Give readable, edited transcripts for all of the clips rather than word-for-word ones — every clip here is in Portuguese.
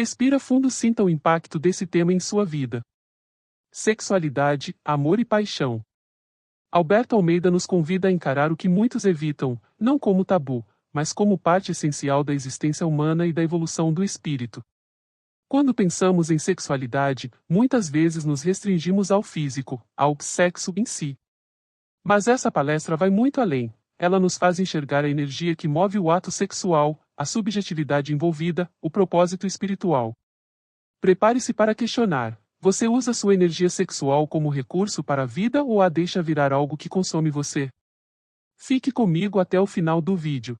Respira fundo, sinta o impacto desse tema em sua vida. Sexualidade, amor e paixão. Alberto Almeida nos convida a encarar o que muitos evitam, não como tabu, mas como parte essencial da existência humana e da evolução do espírito. Quando pensamos em sexualidade, muitas vezes nos restringimos ao físico, ao sexo em si. Mas essa palestra vai muito além. Ela nos faz enxergar a energia que move o ato sexual, a subjetividade envolvida, o propósito espiritual. Prepare-se para questionar. Você usa sua energia sexual como recurso para a vida ou a deixa virar algo que consome você? Fique comigo até o final do vídeo.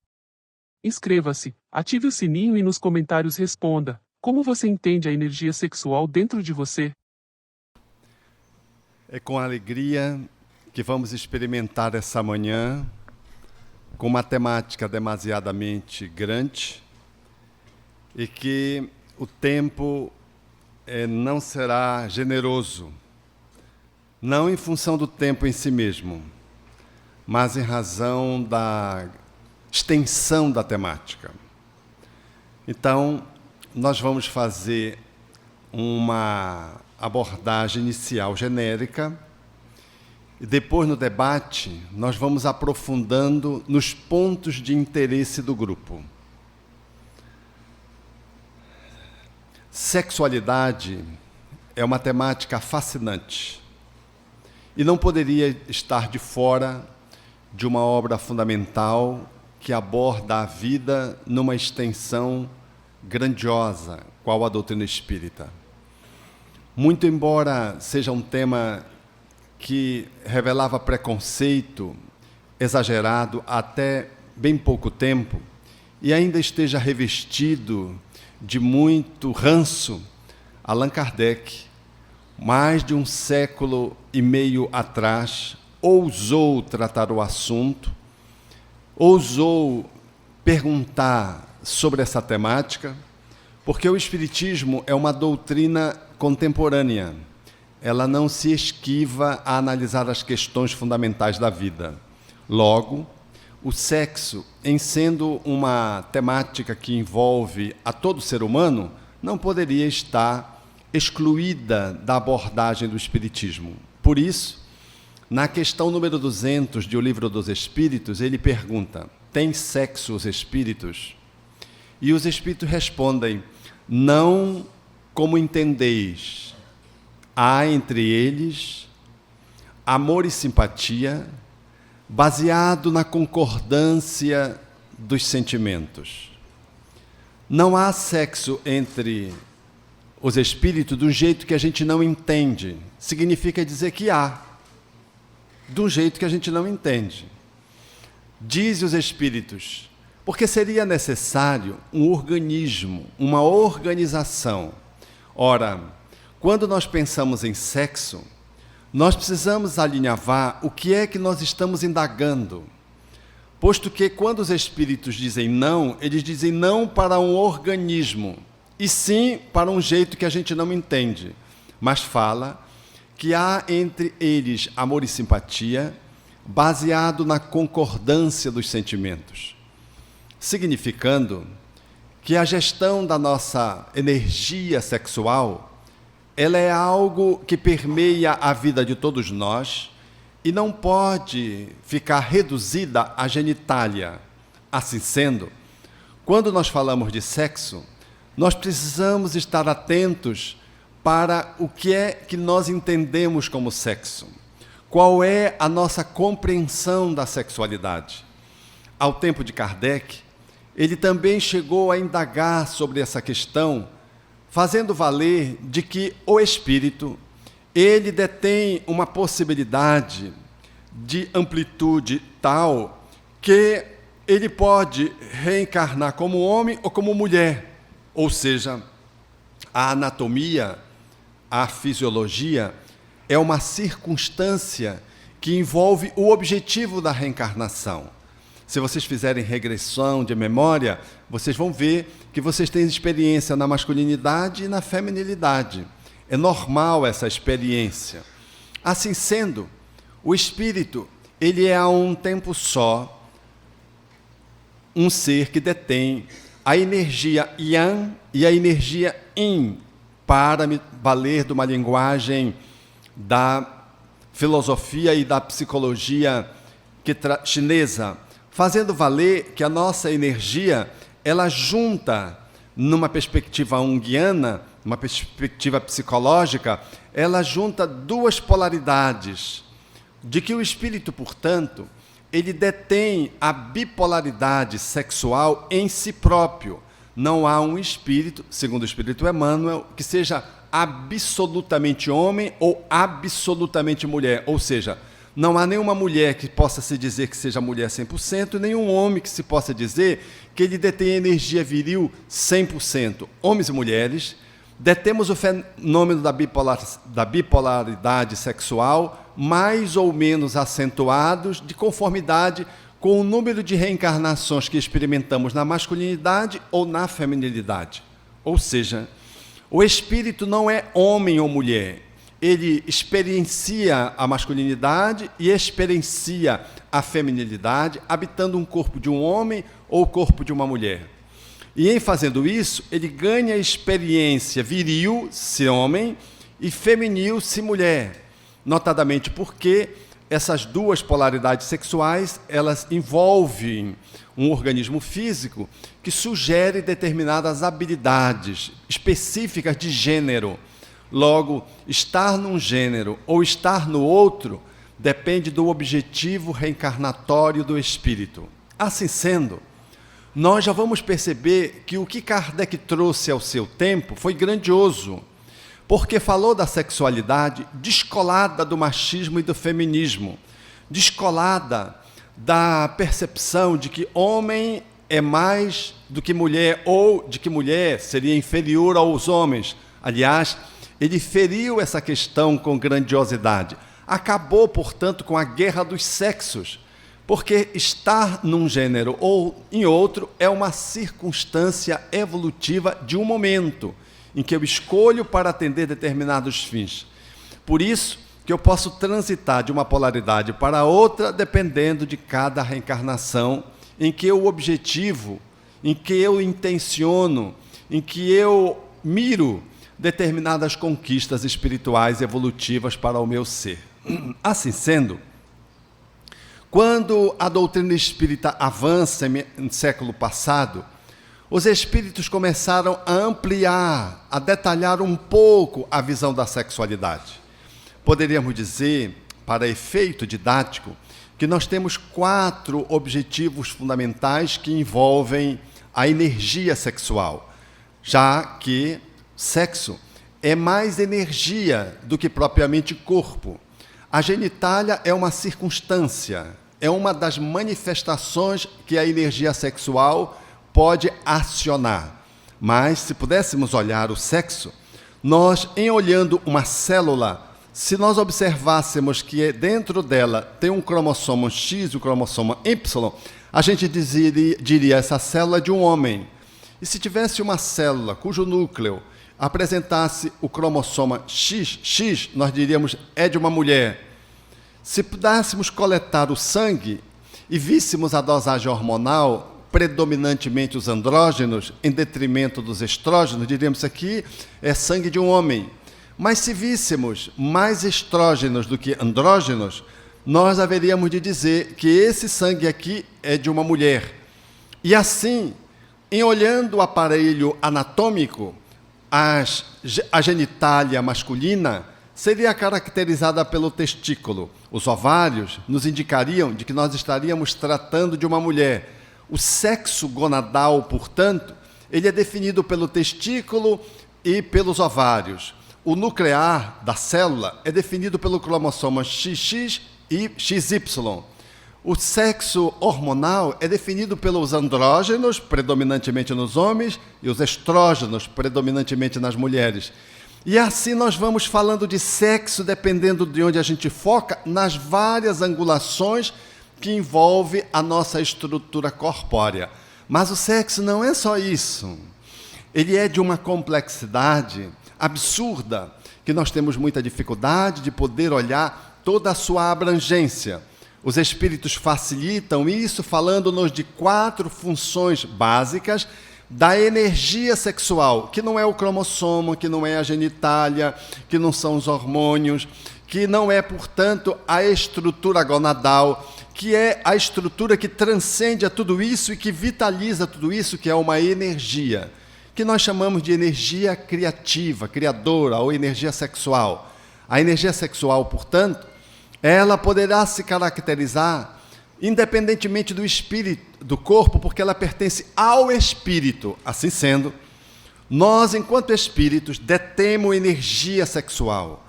Inscreva-se, ative o sininho e nos comentários responda: como você entende a energia sexual dentro de você? É com alegria que vamos experimentar essa manhã com uma temática demasiadamente grande e que o tempo não será generoso, não em função do tempo em si mesmo, mas em razão da extensão da temática. Então, nós vamos fazer uma abordagem inicial genérica e depois, no debate, nós vamos aprofundando nos pontos de interesse do grupo. Sexualidade é uma temática fascinante e não poderia estar de fora de uma obra fundamental que aborda a vida numa extensão grandiosa, qual a doutrina espírita. Muito embora seja um tema que revelava preconceito exagerado até bem pouco tempo e ainda esteja revestido de muito ranço, Allan Kardec, mais de 1,5 século atrás, ousou tratar o assunto, ousou perguntar sobre essa temática, porque o Espiritismo é uma doutrina contemporânea. Ela não se esquiva a analisar as questões fundamentais da vida. Logo, o sexo, em sendo uma temática que envolve a todo ser humano, não poderia estar excluída da abordagem do Espiritismo. Por isso, na questão número 200 de O Livro dos Espíritos, ele pergunta: tem sexo os espíritos? E os espíritos respondem: não como entendeis. Há entre eles amor e simpatia, baseado na concordância dos sentimentos. Não há sexo entre os espíritos de um jeito que a gente não entende. Significa dizer que há, de um jeito que a gente não entende. Diz os espíritos, porque seria necessário um organismo, uma organização. Ora, quando nós pensamos em sexo, nós precisamos alinhavar o que é que nós estamos indagando. Posto que quando os espíritos dizem não, eles dizem não para um organismo, e sim para um jeito que a gente não entende. Mas fala que há entre eles amor e simpatia, baseado na concordância dos sentimentos. Significando que a gestão da nossa energia sexual, ela é algo que permeia a vida de todos nós e não pode ficar reduzida à genitália. Assim sendo, quando nós falamos de sexo, nós precisamos estar atentos para o que é que nós entendemos como sexo. Qual é a nossa compreensão da sexualidade? Ao tempo de Kardec, ele também chegou a indagar sobre essa questão, fazendo valer de que o espírito, ele detém uma possibilidade de amplitude tal que ele pode reencarnar como homem ou como mulher. Ou seja, a anatomia, a fisiologia, é uma circunstância que envolve o objetivo da reencarnação. Se vocês fizerem regressão de memória, vocês vão ver que vocês têm experiência na masculinidade e na feminilidade. É normal essa experiência. Assim sendo, o espírito, ele é a um tempo só um ser que detém a energia Yang e a energia Yin, para me valer de uma linguagem da filosofia e da psicologia chinesa, fazendo valer que a nossa energia, ela junta, numa perspectiva junguiana, uma perspectiva psicológica, ela junta duas polaridades, de que o espírito, portanto, ele detém a bipolaridade sexual em si próprio. Não há um espírito, segundo o espírito Emmanuel, que seja absolutamente homem ou absolutamente mulher. Ou seja, não há nenhuma mulher que possa se dizer que seja mulher 100%, e nenhum homem que se possa dizer que ele detém energia viril 100%. Homens e mulheres, detemos o fenômeno da bipolaridade sexual, mais ou menos acentuados, de conformidade com o número de reencarnações que experimentamos na masculinidade ou na feminilidade. Ou seja, o espírito não é homem ou mulher. Ele experiencia a masculinidade e experiencia a feminilidade, habitando um corpo de um homem ou o corpo de uma mulher. E em fazendo isso, ele ganha experiência viril, se homem, e feminil, se mulher. Notadamente porque essas duas polaridades sexuais, elas envolvem um organismo físico que sugere determinadas habilidades específicas de gênero. Logo, estar num gênero ou estar no outro depende do objetivo reencarnatório do espírito. Assim sendo, nós já vamos perceber que o que Kardec trouxe ao seu tempo foi grandioso, porque falou da sexualidade descolada do machismo e do feminismo, descolada da percepção de que homem é mais do que mulher, ou de que mulher seria inferior aos homens. Aliás, ele feriu essa questão com grandiosidade. Acabou, portanto, com a guerra dos sexos, porque estar num gênero ou em outro é uma circunstância evolutiva de um momento em que eu escolho para atender determinados fins. Por isso que eu posso transitar de uma polaridade para outra, dependendo de cada reencarnação, em que o objetivo, em que eu intenciono, em que eu miro determinadas conquistas espirituais evolutivas para o meu ser. Assim sendo, quando a doutrina espírita avança no século passado, os espíritos começaram a ampliar, a detalhar um pouco a visão da sexualidade. Poderíamos dizer, para efeito didático, que nós temos 4 objetivos fundamentais que envolvem a energia sexual, já que sexo é mais energia do que propriamente corpo. A genitália é uma circunstância, é uma das manifestações que a energia sexual pode acionar. Mas, se pudéssemos olhar o sexo, nós, em olhando uma célula, se nós observássemos que dentro dela tem um cromossomo X e um cromossomo Y, a gente diria essa célula de um homem. E se tivesse uma célula cujo núcleo apresentasse o cromossomo XX, nós diríamos é de uma mulher. Se pudéssemos coletar o sangue e víssemos a dosagem hormonal, predominantemente os andrógenos, em detrimento dos estrógenos, diríamos que aqui é sangue de um homem. Mas se víssemos mais estrógenos do que andrógenos, nós haveríamos de dizer que esse sangue aqui é de uma mulher. E assim, em olhando o aparelho anatômico, a genitália masculina seria caracterizada pelo testículo. Os ovários nos indicariam de que nós estaríamos tratando de uma mulher. O sexo gonadal, portanto, ele é definido pelo testículo e pelos ovários. O nuclear da célula é definido pelo cromossomo XX e XY. O sexo hormonal é definido pelos andrógenos, predominantemente nos homens, e os estrógenos, predominantemente nas mulheres. E assim nós vamos falando de sexo, dependendo de onde a gente foca, nas várias angulações que envolve a nossa estrutura corpórea. Mas o sexo não é só isso. Ele é de uma complexidade absurda, que nós temos muita dificuldade de poder olhar toda a sua abrangência. Os espíritos facilitam isso, falando-nos de 4 funções básicas, da energia sexual, que não é o cromossomo, que não é a genitália, que não são os hormônios, que não é, portanto, a estrutura gonadal, que é a estrutura que transcende a tudo isso e que vitaliza tudo isso, que é uma energia, que nós chamamos de energia criativa, criadora, ou energia sexual. A energia sexual, portanto, ela poderá se caracterizar independentemente do espírito, do corpo, porque ela pertence ao espírito. Assim sendo, nós, enquanto espíritos, detemos energia sexual.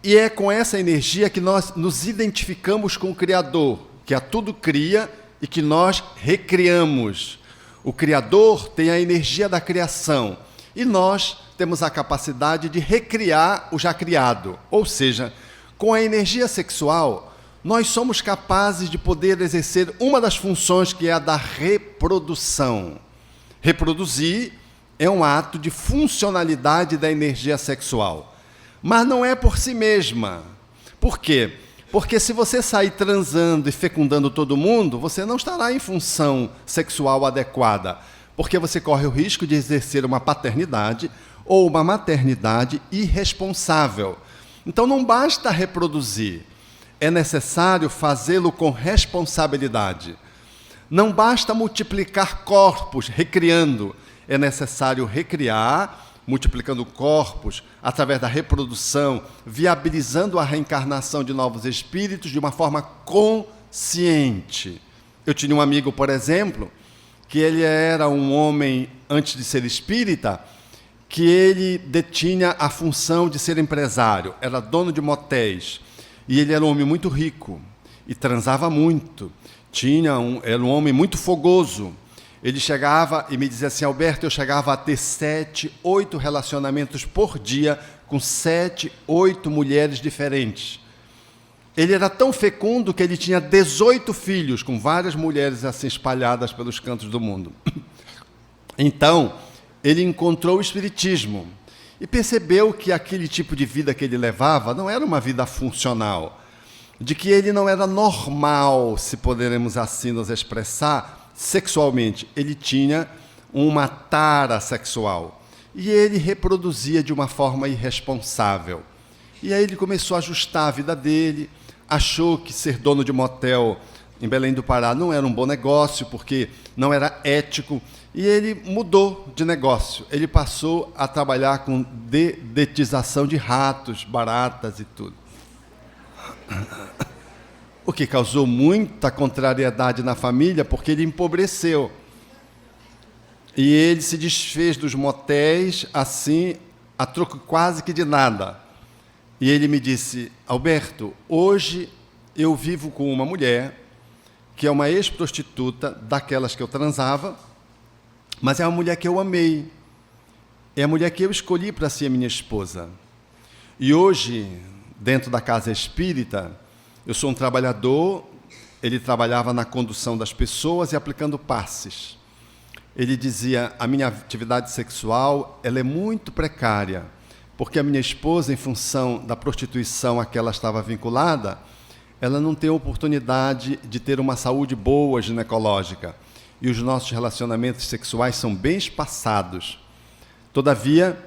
E é com essa energia que nós nos identificamos com o Criador, que a tudo cria e que nós recriamos. O Criador tem a energia da criação e nós temos a capacidade de recriar o já criado. Ou seja, com a energia sexual, nós somos capazes de poder exercer uma das funções, que é a da reprodução. Reproduzir é um ato de funcionalidade da energia sexual. Mas não é por si mesma. Por quê? Porque se você sair transando e fecundando todo mundo, você não estará em função sexual adequada, porque você corre o risco de exercer uma paternidade ou uma maternidade irresponsável. Então não basta reproduzir, é necessário fazê-lo com responsabilidade. Não basta multiplicar corpos recriando, é necessário recriar, multiplicando corpos através da reprodução, viabilizando a reencarnação de novos espíritos de uma forma consciente. Eu tinha um amigo, por exemplo, que ele era um homem, antes de ser espírita, que ele detinha a função de ser empresário, era dono de motéis, e ele era um homem muito rico, e transava muito, era um homem muito fogoso. Ele chegava e me dizia assim: Alberto, eu chegava a ter 7, 8 relacionamentos por dia com 7, 8 mulheres diferentes. Ele era tão fecundo que ele tinha 18 filhos, com várias mulheres assim espalhadas pelos cantos do mundo. Então, ele encontrou o Espiritismo e percebeu que aquele tipo de vida que ele levava não era uma vida funcional, de que ele não era normal, se poderemos assim nos expressar, sexualmente. Ele tinha uma tara sexual e ele reproduzia de uma forma irresponsável. E aí ele começou a ajustar a vida dele, achou que ser dono de motel em Belém do Pará não era um bom negócio, porque não era ético, e ele mudou de negócio. Ele passou a trabalhar com dedetização de ratos, baratas e tudo. O que causou muita contrariedade na família, porque ele empobreceu. E ele se desfez dos motéis, assim, a troco quase que de nada. E ele me disse: Alberto, hoje eu vivo com uma mulher que é uma ex-prostituta, daquelas que eu transava, mas é uma mulher que eu amei. É a mulher que eu escolhi para ser minha esposa. E hoje, dentro da casa espírita, eu sou um trabalhador. Ele trabalhava na condução das pessoas e aplicando passes. Ele dizia: a minha atividade sexual ela é muito precária, porque a minha esposa, em função da prostituição a que ela estava vinculada, ela não tem oportunidade de ter uma saúde boa ginecológica. E os nossos relacionamentos sexuais são bem espaçados. Todavia,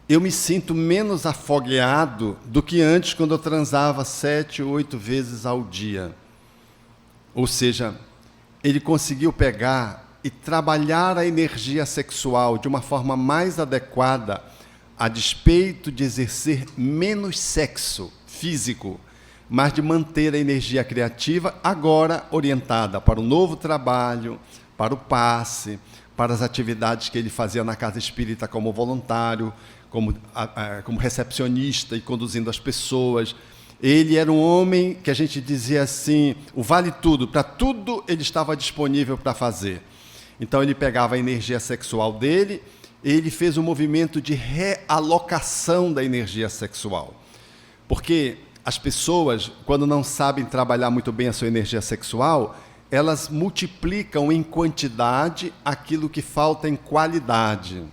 eu me sinto menos afogueado do que antes, quando eu transava 7, 8 vezes ao dia. Ou seja, ele conseguiu pegar e trabalhar a energia sexual de uma forma mais adequada, a despeito de exercer menos sexo físico, mas de manter a energia criativa agora orientada para o novo trabalho, para o passe, para as atividades que ele fazia na casa espírita como voluntário, como recepcionista e conduzindo as pessoas. Ele era um homem que a gente dizia assim, o vale tudo, para tudo ele estava disponível para fazer. Então ele pegava a energia sexual dele, ele fez um movimento de realocação da energia sexual. Porque as pessoas, quando não sabem trabalhar muito bem a sua energia sexual, elas multiplicam em quantidade aquilo que falta em qualidade.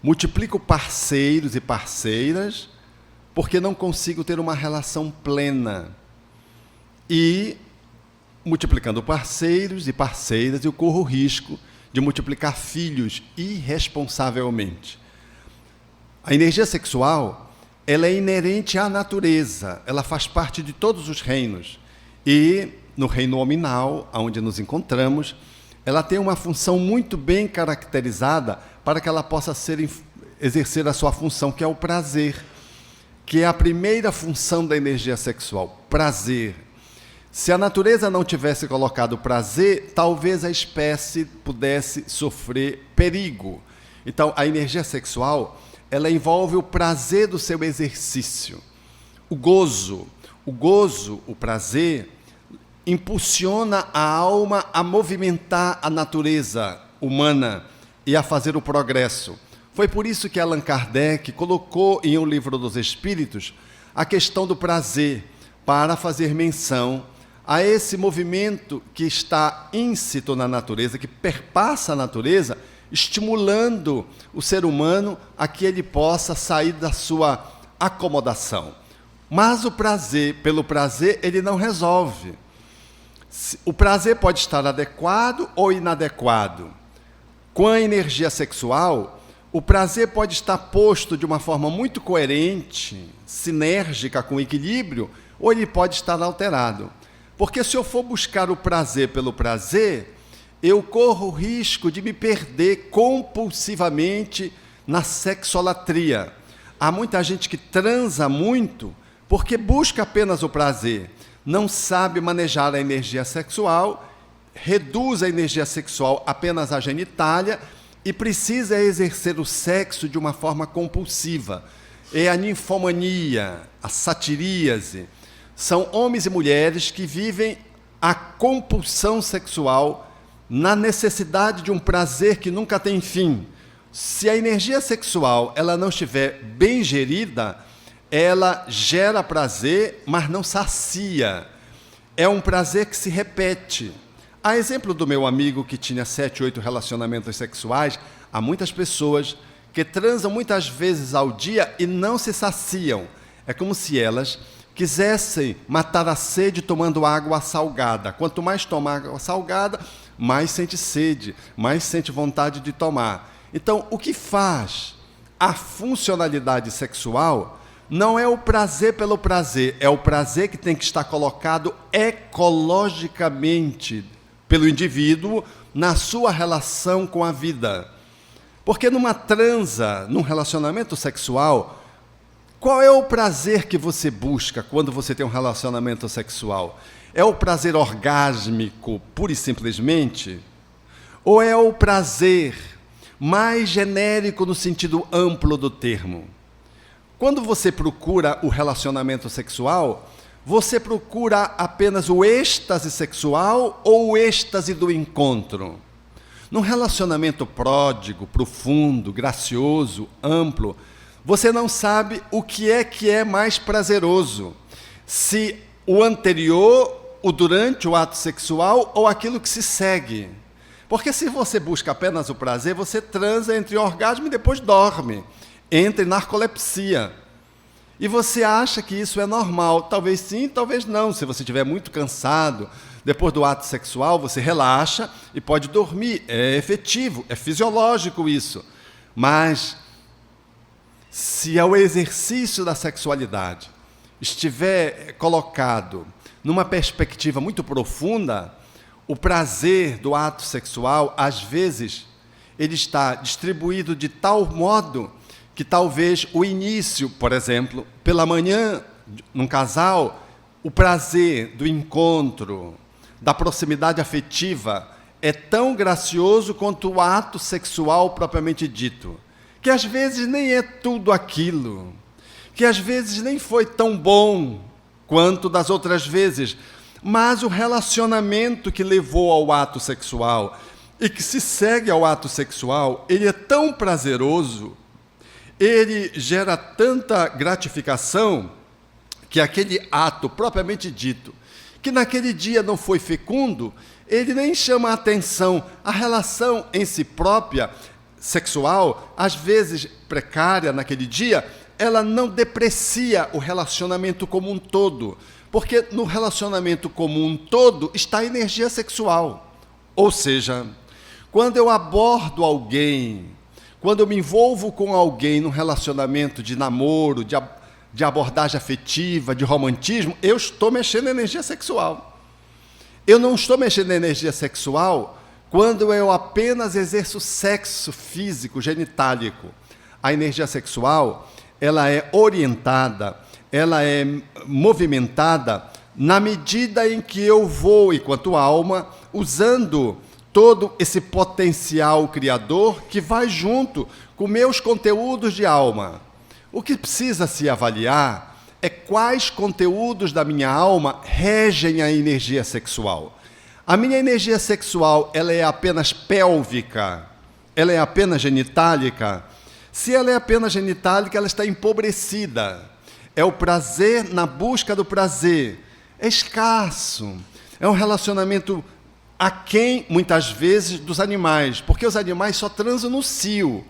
Multiplico parceiros e parceiras porque não consigo ter uma relação plena. E, multiplicando parceiros e parceiras, eu corro o risco de multiplicar filhos irresponsavelmente. A energia sexual, ela é inerente à natureza, ela faz parte de todos os reinos. E no reino hominal, onde nos encontramos, ela tem uma função muito bem caracterizada para que ela possa exercer a sua função, que é o prazer, que é a primeira função da energia sexual, prazer. Se a natureza não tivesse colocado prazer, talvez a espécie pudesse sofrer perigo. Então, a energia sexual, ela envolve o prazer do seu exercício. O gozo, o prazer, impulsiona a alma a movimentar a natureza humana e a fazer o progresso. Foi por isso que Allan Kardec colocou em O Livro dos Espíritos a questão do prazer, para fazer menção a esse movimento que está íncito na natureza, que perpassa a natureza, estimulando o ser humano a que ele possa sair da sua acomodação. Mas o prazer, pelo prazer, ele não resolve. O prazer pode estar adequado ou inadequado. Com a energia sexual, o prazer pode estar posto de uma forma muito coerente, sinérgica, com equilíbrio, ou ele pode estar alterado. Porque se eu for buscar o prazer pelo prazer, eu corro o risco de me perder compulsivamente na sexolatria. Há muita gente que transa muito porque busca apenas o prazer, não sabe manejar a energia sexual, reduz a energia sexual apenas à genitália e precisa exercer o sexo de uma forma compulsiva. É a ninfomania, a satiríase. São homens e mulheres que vivem a compulsão sexual na necessidade de um prazer que nunca tem fim. Se a energia sexual ela não estiver bem gerida, ela gera prazer, mas não sacia. É um prazer que se repete. A exemplo do meu amigo que tinha 7, 8 relacionamentos sexuais, há muitas pessoas que transam muitas vezes ao dia e não se saciam. É como se elas quisessem matar a sede tomando água salgada. Quanto mais toma água salgada, mais sente sede, mais sente vontade de tomar. Então, o que faz a funcionalidade sexual não é o prazer pelo prazer, é o prazer que tem que estar colocado ecologicamente pelo indivíduo na sua relação com a vida. Porque numa transa, num relacionamento sexual, qual é o prazer que você busca quando você tem um relacionamento sexual? É o prazer orgásmico, pura e simplesmente? Ou é o prazer mais genérico no sentido amplo do termo? Quando você procura o relacionamento sexual, você procura apenas o êxtase sexual ou o êxtase do encontro? Num relacionamento pródigo, profundo, gracioso, amplo, você não sabe o que é mais prazeroso. Se o anterior, o durante o ato sexual ou aquilo que se segue. Porque se você busca apenas o prazer, você transa entre orgasmo e depois dorme. Entra em narcolepsia. E você acha que isso é normal. Talvez sim, talvez não. Se você estiver muito cansado, depois do ato sexual, você relaxa e pode dormir. É efetivo, é fisiológico isso. Mas se o exercício da sexualidade estiver colocado numa perspectiva muito profunda, o prazer do ato sexual, às vezes, ele está distribuído de tal modo que talvez o início, por exemplo, pela manhã, num casal, o prazer do encontro, da proximidade afetiva, é tão gracioso quanto o ato sexual propriamente dito, que às vezes nem é tudo aquilo, que às vezes nem foi tão bom quanto das outras vezes, mas o relacionamento que levou ao ato sexual e que se segue ao ato sexual, ele é tão prazeroso, ele gera tanta gratificação, que aquele ato propriamente dito, que naquele dia não foi fecundo, ele nem chama a atenção. A relação em si própria, sexual, às vezes precária naquele dia, ela não deprecia o relacionamento como um todo, porque no relacionamento como um todo está a energia sexual. Ou seja, Quando eu abordo alguém, quando eu me envolvo com alguém num relacionamento de namoro, de abordagem afetiva, de romantismo, eu estou mexendo na energia sexual. Eu não estou mexendo na energia sexual quando eu apenas exerço sexo físico, genitálico. A energia sexual, ela é orientada, ela é movimentada na medida em que eu vou, enquanto alma, usando todo esse potencial criador que vai junto com meus conteúdos de alma. O que precisa se avaliar é quais conteúdos da minha alma regem a energia sexual. A minha energia sexual, ela é apenas pélvica? Ela é apenas genitálica? Se ela é apenas genitálica, ela está empobrecida. É o prazer na busca do prazer. É escasso. É um relacionamento aquém, muitas vezes, dos animais, porque os animais só transam no cio.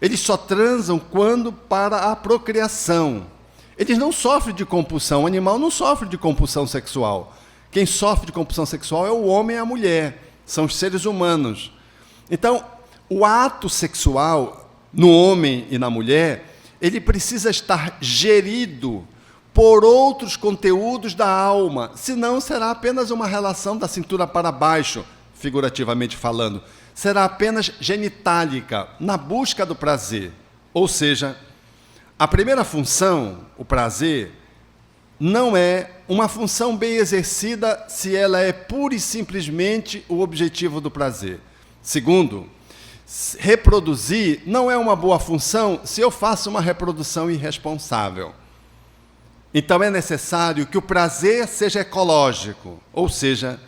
Eles só transam quando para a procriação. Eles não sofrem de compulsão. O animal não sofre de compulsão sexual. Quem sofre de compulsão sexual é o homem e a mulher. São os seres humanos. Então, o ato sexual no homem e na mulher, ele precisa estar gerido por outros conteúdos da alma, senão será apenas uma relação da cintura para baixo, figurativamente falando. Será apenas genitálica, na busca do prazer. Ou seja, a primeira função, o prazer, não é uma função bem exercida se ela é pura e simplesmente o objetivo do prazer. Segundo, reproduzir não é uma boa função se eu faço uma reprodução irresponsável. Então é necessário que o prazer seja ecológico, ou seja,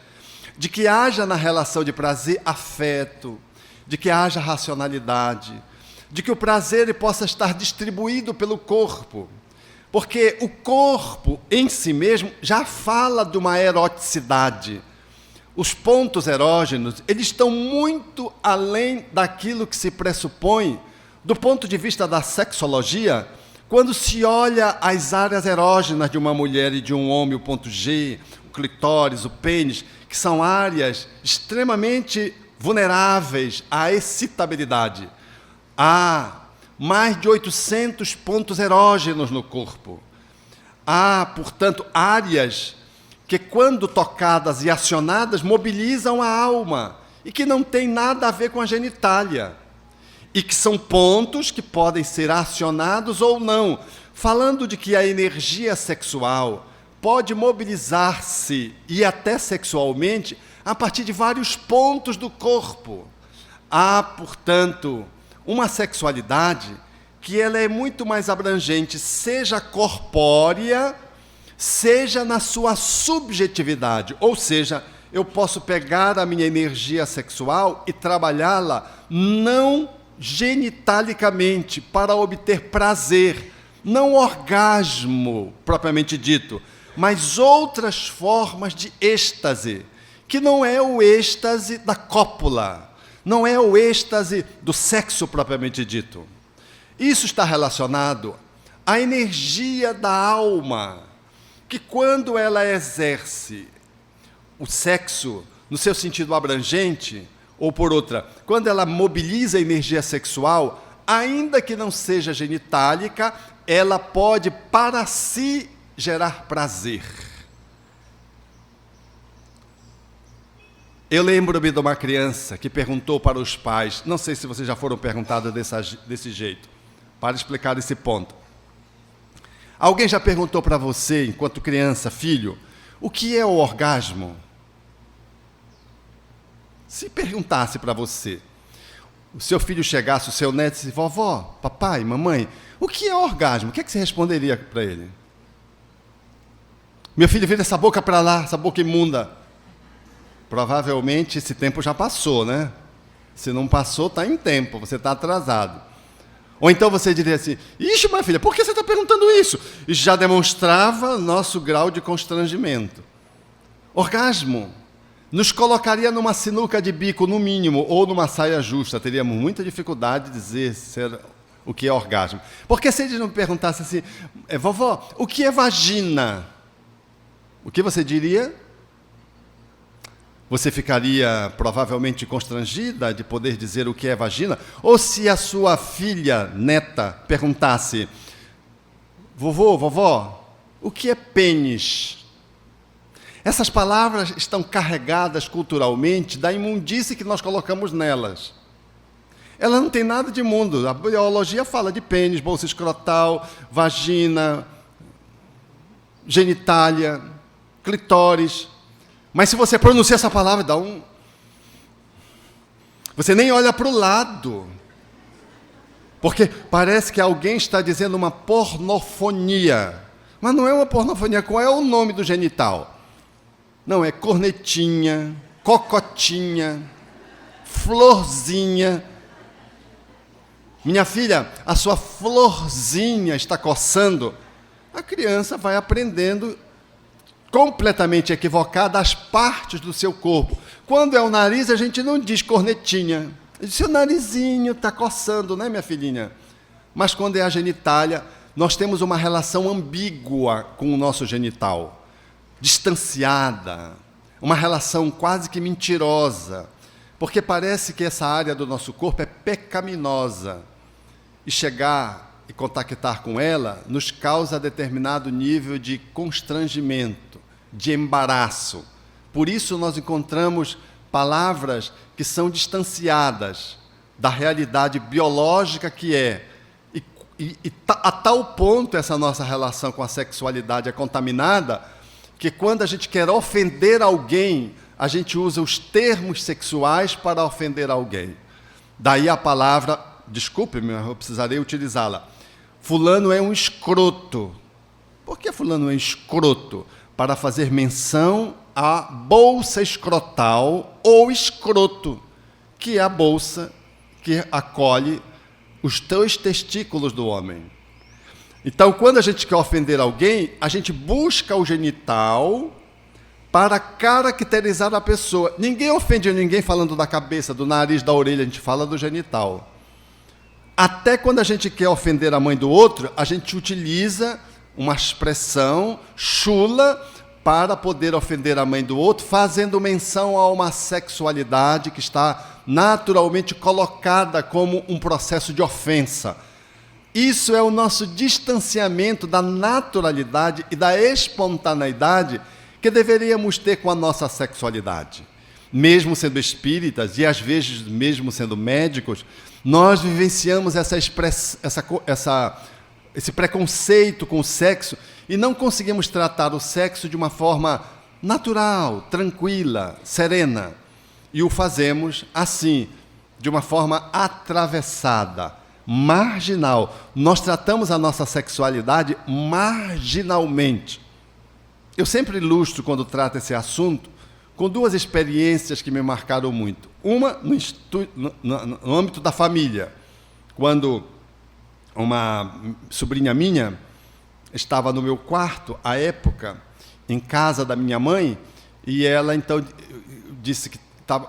de que haja na relação de prazer afeto, de que haja racionalidade, de que o prazer ele possa estar distribuído pelo corpo, porque o corpo em si mesmo já fala de uma eroticidade. Os pontos erógenos, eles estão muito além daquilo que se pressupõe do ponto de vista da sexologia, quando se olha as áreas erógenas de uma mulher e de um homem, o ponto G, o clitóris, o pênis, que são áreas extremamente vulneráveis à excitabilidade. Há mais de 800 pontos erógenos no corpo. Há, portanto, áreas que, quando tocadas e acionadas, mobilizam a alma e que não tem nada a ver com a genitália. E que são pontos que podem ser acionados ou não. Falando de que a energia sexual pode mobilizar-se, e até sexualmente, a partir de vários pontos do corpo. Há, portanto, uma sexualidade que ela é muito mais abrangente, seja corpórea, seja na sua subjetividade. Ou seja, eu posso pegar a minha energia sexual e trabalhá-la não genitalicamente para obter prazer, não orgasmo propriamente dito, mas outras formas de êxtase, que não é o êxtase da cópula, não é o êxtase do sexo propriamente dito. Isso está relacionado à energia da alma, que quando ela exerce o sexo no seu sentido abrangente, ou por outra, quando ela mobiliza a energia sexual, ainda que não seja genitálica, ela pode para si gerar prazer. Eu lembro-me de uma criança que perguntou para os pais, não sei se vocês já foram perguntados desse jeito, para explicar esse ponto. Alguém já perguntou para você, enquanto criança, filho, o que é o orgasmo? Se perguntasse para você, o seu filho chegasse, o seu neto, e disse, vovó, papai, mamãe, o que é orgasmo? O que é que você responderia para ele? Meu filho, vira essa boca para lá, essa boca imunda. Provavelmente esse tempo já passou, né? Se não passou, está em tempo, você está atrasado. Ou então você diria assim, ixi, minha filha, por que você está perguntando isso? Isso já demonstrava nosso grau de constrangimento. Orgasmo nos colocaria numa sinuca de bico, no mínimo, ou numa saia justa. Teríamos muita dificuldade de dizer o que é orgasmo. Porque se eles não perguntassem assim, vovó, o que é vagina? O que você diria? você ficaria provavelmente constrangida de poder dizer o que é vagina? Ou se a sua filha, neta, perguntasse: vovô, vovó, o que é pênis? Essas palavras estão carregadas culturalmente da imundície que nós colocamos nelas. Ela não tem nada de imundo. A biologia fala de pênis, bolsa escrotal, vagina, genitália, clitóris. Mas se você pronuncia essa palavra, dá um... Você nem olha para o lado. Porque parece que alguém está dizendo uma pornofonia. Mas não é uma pornofonia. Qual é o nome do genital? Não, é cornetinha, cocotinha, florzinha. Minha filha, a sua florzinha está coçando. A criança vai aprendendo completamente equivocada as partes do seu corpo. Quando é o nariz, a gente não diz cornetinha. Seu narizinho está coçando, né, minha filhinha? Mas quando é a genitália, nós temos uma relação ambígua com o nosso genital. Distanciada, uma relação quase que mentirosa, porque parece que essa área do nosso corpo é pecaminosa, e chegar e contactar com ela nos causa determinado nível de constrangimento, de embaraço. Por isso nós encontramos palavras que são distanciadas da realidade biológica que é, a tal ponto essa nossa relação com a sexualidade é contaminada, que quando a gente quer ofender alguém, a gente usa os termos sexuais para ofender alguém. Daí a palavra, desculpe-me, eu precisarei utilizá-la. Fulano é um escroto. Por que fulano é escroto? Para fazer menção à bolsa escrotal ou escroto, que é a bolsa que acolhe os dois testículos do homem. Então, quando a gente quer ofender alguém, a gente busca o genital para caracterizar a pessoa. Ninguém ofende ninguém falando da cabeça, do nariz, da orelha, a gente fala do genital. Até quando a gente quer ofender a mãe do outro, a gente utiliza uma expressão chula para poder ofender a mãe do outro, fazendo menção a uma sexualidade que está naturalmente colocada como um processo de ofensa. Isso é o nosso distanciamento da naturalidade e da espontaneidade que deveríamos ter com a nossa sexualidade. Mesmo sendo espíritas e às vezes mesmo sendo médicos, nós vivenciamos esse preconceito com o sexo e não conseguimos tratar o sexo de uma forma natural, tranquila, serena. E o fazemos assim, de uma forma atravessada, marginal. Nós tratamos a nossa sexualidade marginalmente. Eu sempre ilustro, quando trato esse assunto, com duas experiências que me marcaram muito. Uma no âmbito da família, quando uma sobrinha minha estava no meu quarto, à época, em casa da minha mãe, e ela então disse que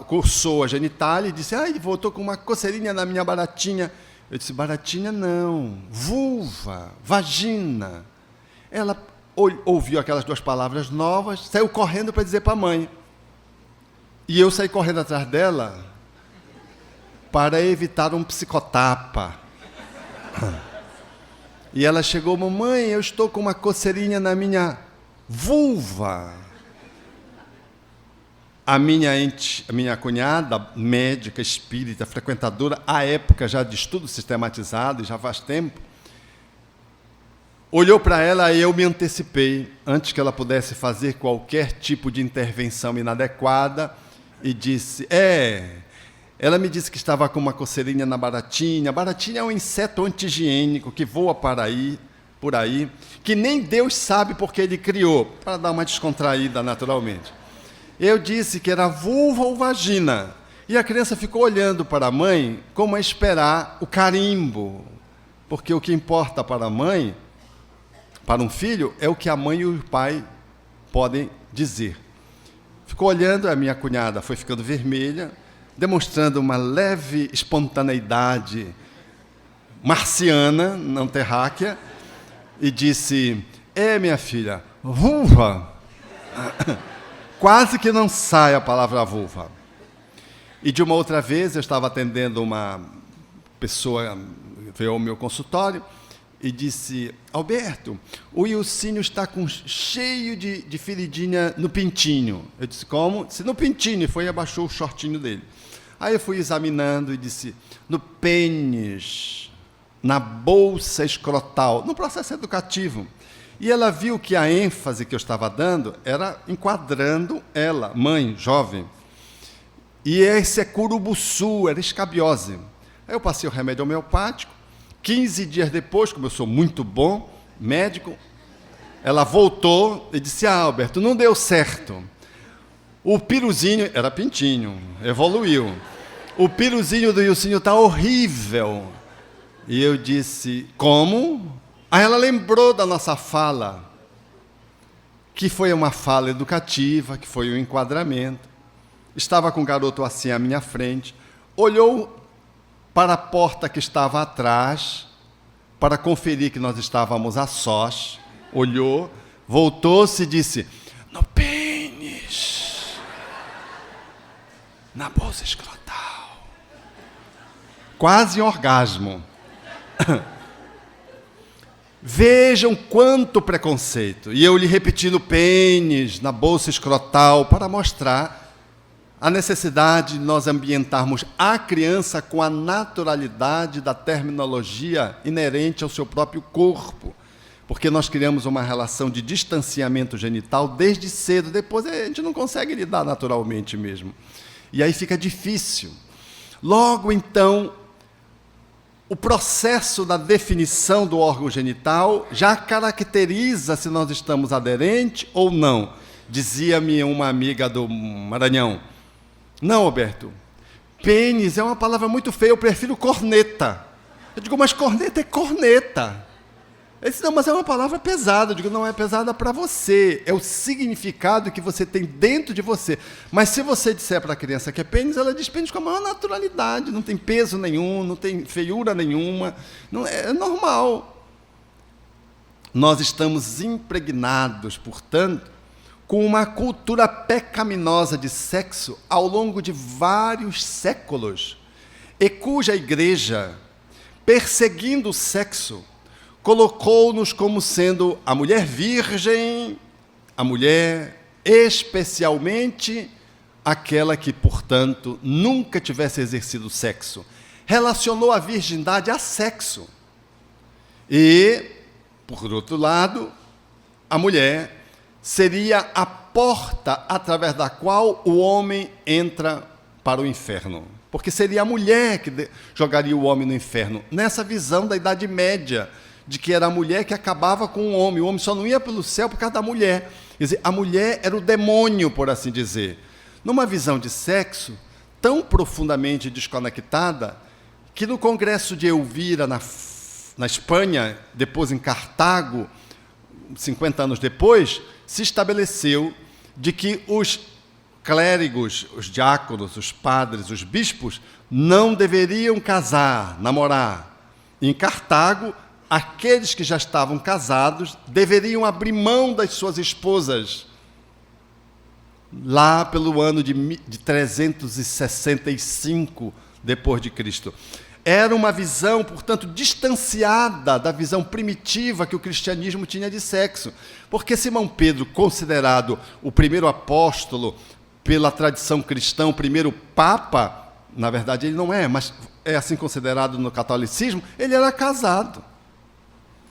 coçou a genitália e disse: ai, voltou com uma coceirinha na minha baratinha. Eu disse: baratinha não, vulva, vagina. Ela ouviu aquelas duas palavras novas, saiu correndo para dizer para a mãe. E eu saí correndo atrás dela para evitar um psicotapa. E ela chegou: mamãe, eu estou com uma coceirinha na minha vulva. A minha cunhada, médica, espírita, frequentadora, à época já de estudo sistematizado, já faz tempo, olhou para ela e eu me antecipei, antes que ela pudesse fazer qualquer tipo de intervenção inadequada, e disse: ela me disse que estava com uma coceirinha na baratinha. Baratinha é um inseto anti-higiênico que voa por aí, que nem Deus sabe porque ele criou, para dar uma descontraída naturalmente. Eu disse que era vulva ou vagina, e a criança ficou olhando para a mãe como a esperar o carimbo, porque o que importa para a mãe, para um filho, é o que a mãe e o pai podem dizer. Ficou olhando, a minha cunhada foi ficando vermelha, demonstrando uma leve espontaneidade marciana, não terráquea, e disse: minha filha, vulva. Quase que não sai a palavra vulva. E de uma outra vez, eu estava atendendo uma pessoa, veio ao meu consultório, e disse: Alberto, o Ilcínio está cheio de feridinha no pintinho. Eu disse: como? Disse: no pintinho. E foi e abaixou o shortinho dele. Aí eu fui examinando e disse: no pênis, na bolsa escrotal, no processo educativo. E ela viu que a ênfase que eu estava dando era enquadrando ela, mãe, jovem. E esse é curubuçu, era escabiose. Aí eu passei o remédio homeopático. 15 dias depois, como eu sou muito bom, médico, ela voltou e disse: Alberto, não deu certo. O piruzinho, era pintinho, evoluiu. O piruzinho do Ilcínio está horrível. E eu disse: como? Aí ela lembrou da nossa fala, que foi uma fala educativa, que foi um enquadramento. Estava com o garoto assim à minha frente, olhou para a porta que estava atrás, para conferir que nós estávamos a sós, olhou, voltou-se e disse: no pênis, na bolsa escrotal. Quase orgasmo. Vejam quanto preconceito. E eu lhe repeti: no pênis, na bolsa escrotal, para mostrar a necessidade de nós ambientarmos a criança com a naturalidade da terminologia inerente ao seu próprio corpo. Porque nós criamos uma relação de distanciamento genital desde cedo, depois a gente não consegue lidar naturalmente mesmo. E aí fica difícil. Logo, então, o processo da definição do órgão genital já caracteriza se nós estamos aderentes ou não. Dizia-me uma amiga do Maranhão: não, Alberto, pênis é uma palavra muito feia, eu prefiro corneta. Eu digo: mas corneta é corneta. Ele disse: não, mas é uma palavra pesada. Eu digo: não é pesada para você, é o significado que você tem dentro de você. Mas se você disser para a criança que é pênis, ela diz pênis com a maior naturalidade, não tem peso nenhum, não tem feiura nenhuma, não, é normal. Nós estamos impregnados, portanto, com uma cultura pecaminosa de sexo ao longo de vários séculos, e cuja igreja, perseguindo o sexo, colocou-nos como sendo a mulher virgem, a mulher especialmente aquela que, portanto, nunca tivesse exercido sexo. Relacionou a virgindade a sexo. E, por outro lado, a mulher seria a porta através da qual o homem entra para o inferno. Porque seria a mulher que jogaria o homem no inferno. Nessa visão da Idade Média, de que era a mulher que acabava com o homem só não ia pelo céu por causa da mulher. Quer dizer, a mulher era o demônio, por assim dizer. Numa visão de sexo tão profundamente desconectada, que no congresso de Elvira, na Espanha, depois em Cartago, 50 anos depois, se estabeleceu de que os clérigos, os diáconos, os padres, os bispos, não deveriam casar, namorar. Em Cartago, aqueles que já estavam casados deveriam abrir mão das suas esposas. Lá pelo ano de 365 depois de Cristo. Era uma visão, portanto, distanciada da visão primitiva que o cristianismo tinha de sexo. Porque Simão Pedro, considerado o primeiro apóstolo pela tradição cristã, o primeiro papa, na verdade ele não é, mas é assim considerado no catolicismo, ele era casado.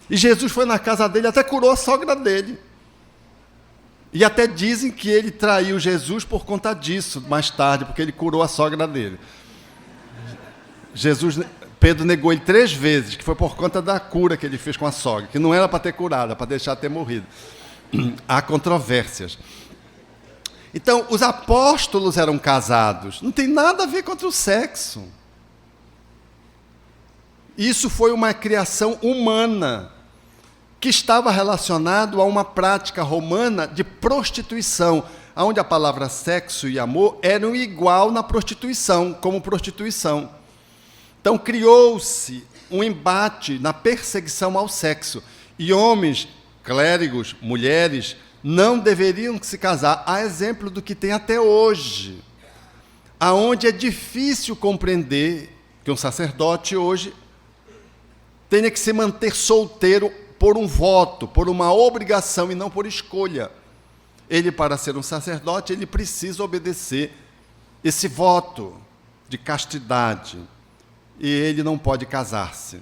E Jesus foi na casa dele, até curou a sogra dele. E até dizem que ele traiu Jesus por conta disso, mais tarde, porque ele curou a sogra dele. Pedro negou ele 3 vezes, que foi por conta da cura que ele fez com a sogra, que não era para ter curado, era para deixar ter morrido. Há controvérsias. Então, os apóstolos eram casados, não tem nada a ver contra o sexo. Isso foi uma criação humana, que estava relacionado a uma prática romana de prostituição, onde a palavra sexo e amor eram igual na prostituição, como prostituição. Então, criou-se um embate na perseguição ao sexo. E homens, clérigos, mulheres, não deveriam se casar, a exemplo do que tem até hoje, aonde é difícil compreender que um sacerdote hoje tenha que se manter solteiro por um voto, por uma obrigação e não por escolha. Ele, para ser um sacerdote, ele precisa obedecer esse voto de castidade, e ele não pode casar-se.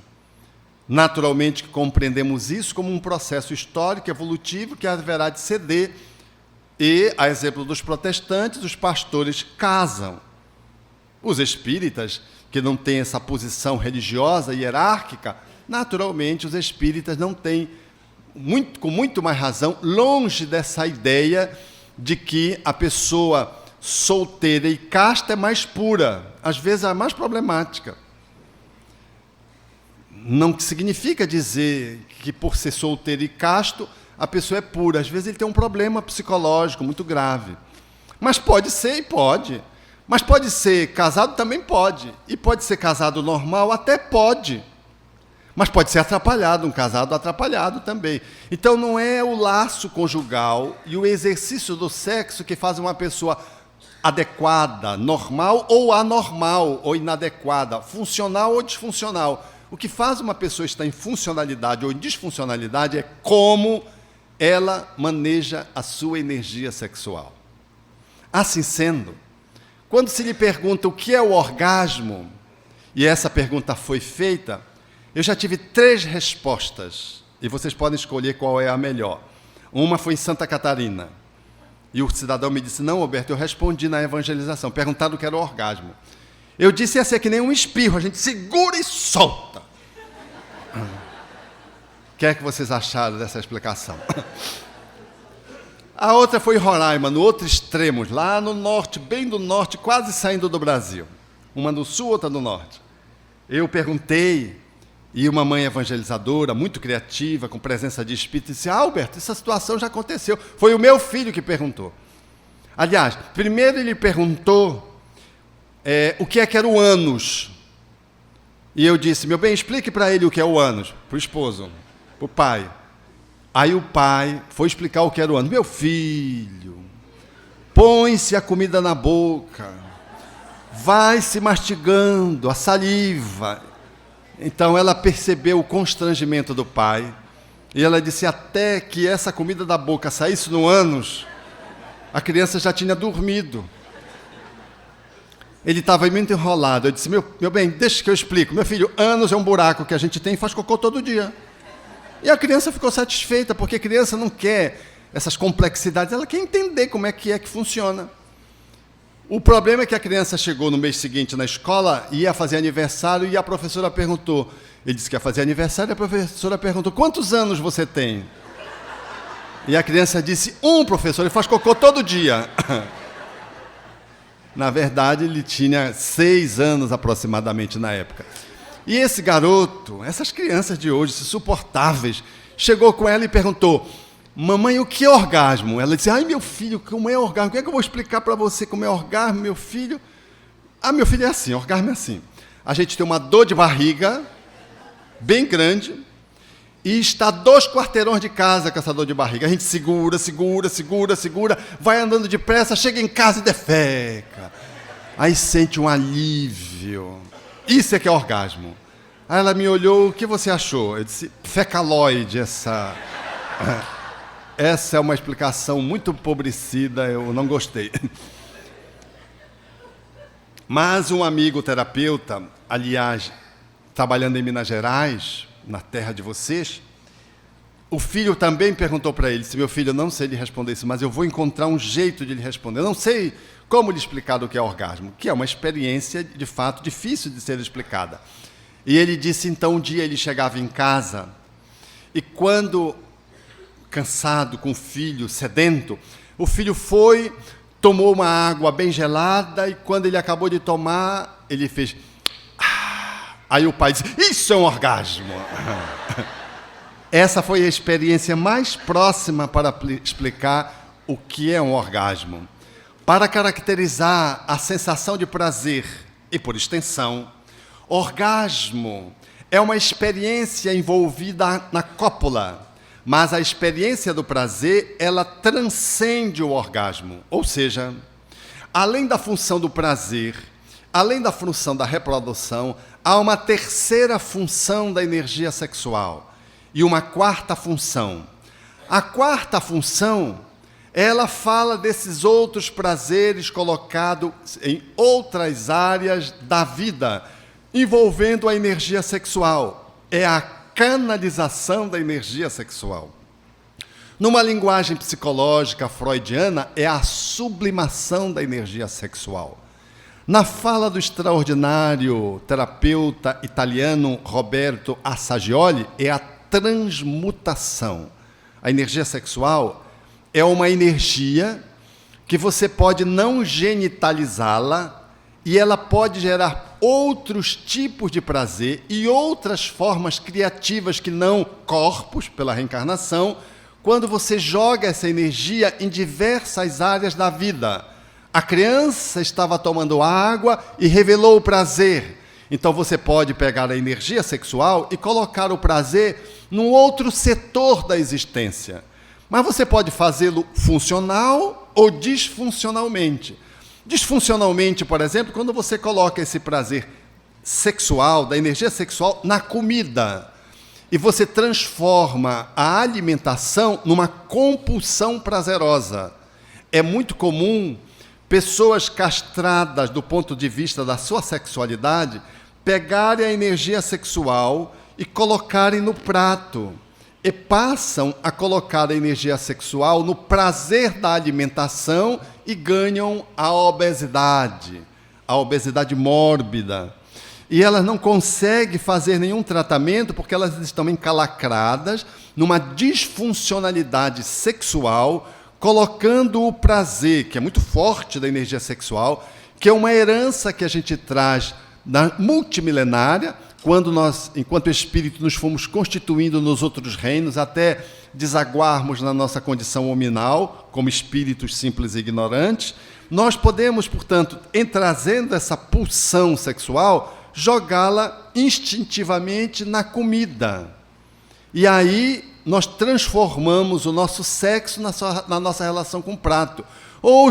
Naturalmente, compreendemos isso como um processo histórico, evolutivo, que haverá de ceder, e, a exemplo dos protestantes, os pastores casam. Os espíritas, que não têm essa posição religiosa e hierárquica, naturalmente, os espíritas não têm, com muito mais razão, longe dessa ideia de que a pessoa solteira e casta é mais pura, às vezes é mais problemática. Não significa dizer que por ser solteiro e casto, a pessoa é pura. Às vezes ele tem um problema psicológico muito grave. Mas pode ser, e pode. Mas pode ser casado, também pode. E pode ser casado normal, até pode. Mas pode ser atrapalhado, um casado atrapalhado também. Então não é o laço conjugal e o exercício do sexo que faz uma pessoa adequada, normal ou anormal, ou inadequada, funcional ou disfuncional. O que faz uma pessoa estar em funcionalidade ou em disfuncionalidade é como ela maneja a sua energia sexual. Assim sendo, quando se lhe pergunta o que é o orgasmo, e essa pergunta foi feita, eu já tive 3 respostas, e vocês podem escolher qual é a melhor. Uma foi em Santa Catarina, e o cidadão me disse, não, Roberto, eu respondi na evangelização, perguntaram o que era o orgasmo. Eu disse, esse é que nem um espirro, a gente segura e solta. O que é que vocês acharam dessa explicação? A outra foi em Roraima, no outro extremo, lá no norte, bem do norte, quase saindo do Brasil. Uma no sul, outra no norte. Eu perguntei, e uma mãe evangelizadora, muito criativa, com presença de espírito, disse, Alberto, essa situação já aconteceu. Foi o meu filho que perguntou. Aliás, primeiro ele perguntou o que era o ânus. E eu disse, meu bem, explique para ele o que é o ânus. Para o esposo, para o pai. Aí o pai foi explicar o que era o ânus. Meu filho, põe-se a comida na boca, vai se mastigando a saliva. Então ela percebeu o constrangimento do pai. E ela disse, até que essa comida da boca saísse no ânus, a criança já tinha dormido. Ele estava muito enrolado. Eu disse, meu bem, deixa que eu explico. Meu filho, ânus é um buraco que a gente tem e faz cocô todo dia. E a criança ficou satisfeita, porque a criança não quer essas complexidades, ela quer entender como é que funciona. O problema é que a criança chegou no mês seguinte na escola, ia fazer aniversário, e a professora perguntou, ele disse que ia fazer aniversário, e a professora perguntou, quantos anos você tem? E a criança disse, professor, ele faz cocô todo dia. Na verdade, ele tinha 6 anos aproximadamente na época. E esse garoto, essas crianças de hoje, insuportáveis, chegou com ela e perguntou, mamãe, o que é orgasmo? Ela disse, ai meu filho, como é orgasmo? O que é que eu vou explicar para você como é orgasmo, meu filho? Meu filho é assim, orgasmo é assim. A gente tem uma dor de barriga, bem grande, e está 2 quarteirões de casa com essa dor de barriga. A gente segura, vai andando depressa, chega em casa e defeca. Aí sente um alívio. Isso é que é orgasmo. Aí ela me olhou, o que você achou? Eu disse, fecaloide, essa é uma explicação muito empobrecida, eu não gostei. Mas um amigo terapeuta, aliás, trabalhando em Minas Gerais, na terra de vocês, o filho também perguntou para ele, disse, meu filho, eu não sei lhe responder isso, mas eu vou encontrar um jeito de lhe responder. Eu não sei como lhe explicar o que é orgasmo, que é uma experiência, de fato, difícil de ser explicada. E ele disse, então, um dia ele chegava em casa, e quando, cansado, com o filho, sedento, o filho foi, tomou uma água bem gelada, e quando ele acabou de tomar, ele fez... Aí o pai disse, isso é um orgasmo. Essa foi a experiência mais próxima para explicar o que é um orgasmo. Para caracterizar a sensação de prazer e, por extensão, orgasmo é uma experiência envolvida na cópula, Mas a experiência do prazer, ela transcende o orgasmo. Ou seja, além da função do prazer, além da função da reprodução, há uma terceira função da energia sexual e uma quarta função. A quarta função, ela fala desses outros prazeres colocados em outras áreas da vida, envolvendo a energia sexual. É a canalização da energia sexual. Numa linguagem psicológica freudiana, é a sublimação da energia sexual. Na fala do extraordinário terapeuta italiano Roberto Assagioli, é a transmutação. A energia sexual é uma energia que você pode não genitalizá-la e ela pode gerar outros tipos de prazer e outras formas criativas que não corpos, pela reencarnação, quando você joga essa energia em diversas áreas da vida. A criança estava tomando água e revelou o prazer. Então você pode pegar a energia sexual e colocar o prazer num outro setor da existência. Mas você pode fazê-lo funcional ou disfuncionalmente. Disfuncionalmente, por exemplo, quando você coloca esse prazer sexual, da energia sexual, na comida. E você transforma a alimentação numa compulsão prazerosa. É muito comum pessoas castradas do ponto de vista da sua sexualidade pegarem a energia sexual e colocarem no prato. E passam a colocar a energia sexual no prazer da alimentação e ganham a obesidade mórbida. E elas não conseguem fazer nenhum tratamento porque elas estão encalacradas numa disfuncionalidade sexual, colocando o prazer, que é muito forte da energia sexual, que é uma herança que a gente traz da multimilenária, quando nós, enquanto espírito, nos fomos constituindo nos outros reinos, até desaguarmos na nossa condição hominal, como espíritos simples e ignorantes, nós podemos, portanto, em trazendo essa pulsão sexual, jogá-la instintivamente na comida. E aí nós transformamos o nosso sexo na nossa relação com o prato. Ou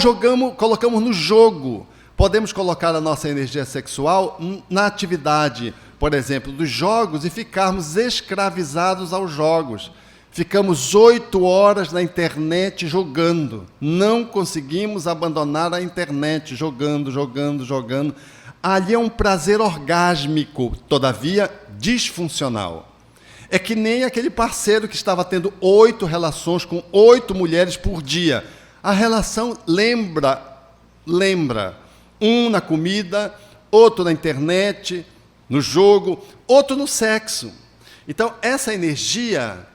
colocamos no jogo. Podemos colocar a nossa energia sexual na atividade, por exemplo, dos jogos e ficarmos escravizados aos jogos. Ficamos 8 horas na internet jogando. Não conseguimos abandonar a internet, jogando. Ali é um prazer orgásmico, todavia disfuncional. É que nem aquele parceiro que estava tendo 8 relações com 8 mulheres por dia. A relação lembra. Um na comida, outro na internet, no jogo, outro no sexo. Então, essa energia,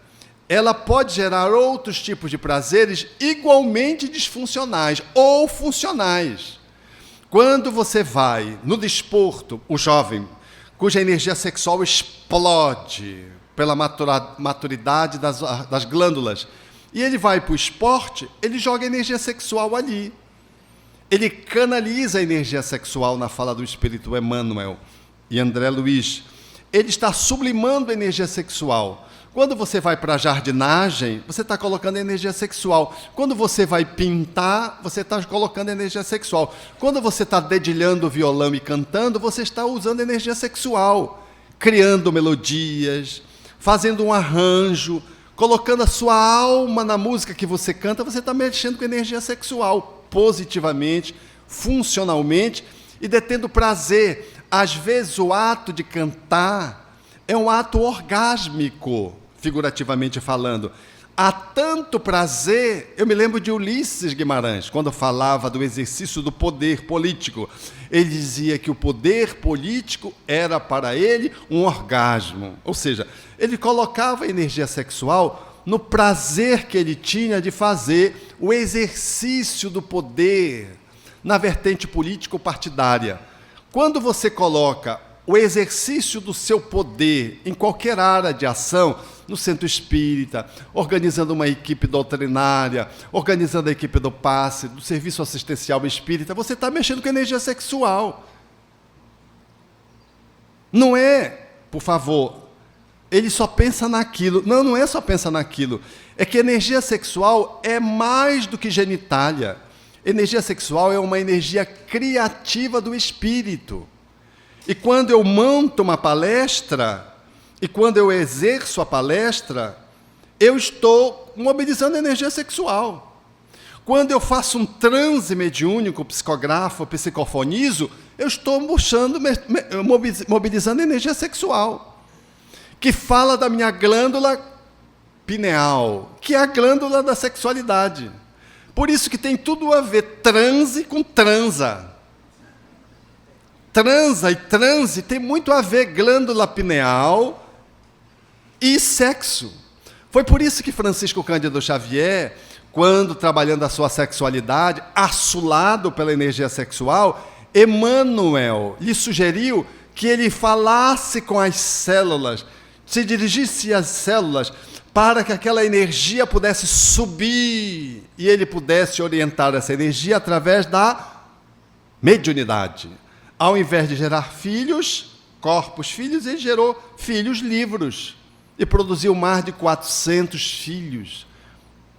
ela pode gerar outros tipos de prazeres igualmente disfuncionais ou funcionais. Quando você vai no desporto, o jovem, cuja energia sexual explode pela maturidade das glândulas, e ele vai para o esporte, ele joga energia sexual ali. Ele canaliza a energia sexual na fala do espírito Emmanuel e André Luiz. Ele está sublimando a energia sexual. Quando você vai para a jardinagem, você está colocando energia sexual. Quando você vai pintar, você está colocando energia sexual. Quando você está dedilhando o violão e cantando, você está usando energia sexual, criando melodias, fazendo um arranjo, colocando a sua alma na música que você canta, você está mexendo com energia sexual, positivamente, funcionalmente e detendo prazer. Às vezes o ato de cantar é um ato orgásmico, figurativamente falando. Há tanto prazer. Eu me lembro de Ulisses Guimarães, quando falava do exercício do poder político. Ele dizia que o poder político era para ele um orgasmo. Ou seja, ele colocava a energia sexual no prazer que ele tinha de fazer o exercício do poder na vertente político-partidária. Quando você coloca o exercício do seu poder em qualquer área de ação, no centro espírita, organizando uma equipe doutrinária, organizando a equipe do passe, do serviço assistencial espírita, você está mexendo com energia sexual. Não é, por favor, ele só pensa naquilo. Não, não é só pensar naquilo. É que energia sexual é mais do que genitália. Energia sexual é uma energia criativa do espírito. E quando eu monto uma palestra, e quando eu exerço a palestra, eu estou mobilizando a energia sexual. Quando eu faço um transe mediúnico, psicografo, psicofonizo, eu estou mobilizando a energia sexual, que fala da minha glândula pineal, que é a glândula da sexualidade. Por isso que tem tudo a ver transe com transa. Transa e transe tem muito a ver glândula pineal e sexo. Foi por isso que Francisco Cândido Xavier, quando trabalhando a sua sexualidade, assolado pela energia sexual, Emmanuel lhe sugeriu que ele falasse com as células, se dirigisse às células, para que aquela energia pudesse subir e ele pudesse orientar essa energia através da mediunidade. Ao invés de gerar filhos, corpos filhos, ele gerou filhos livros e produziu mais de 400 filhos.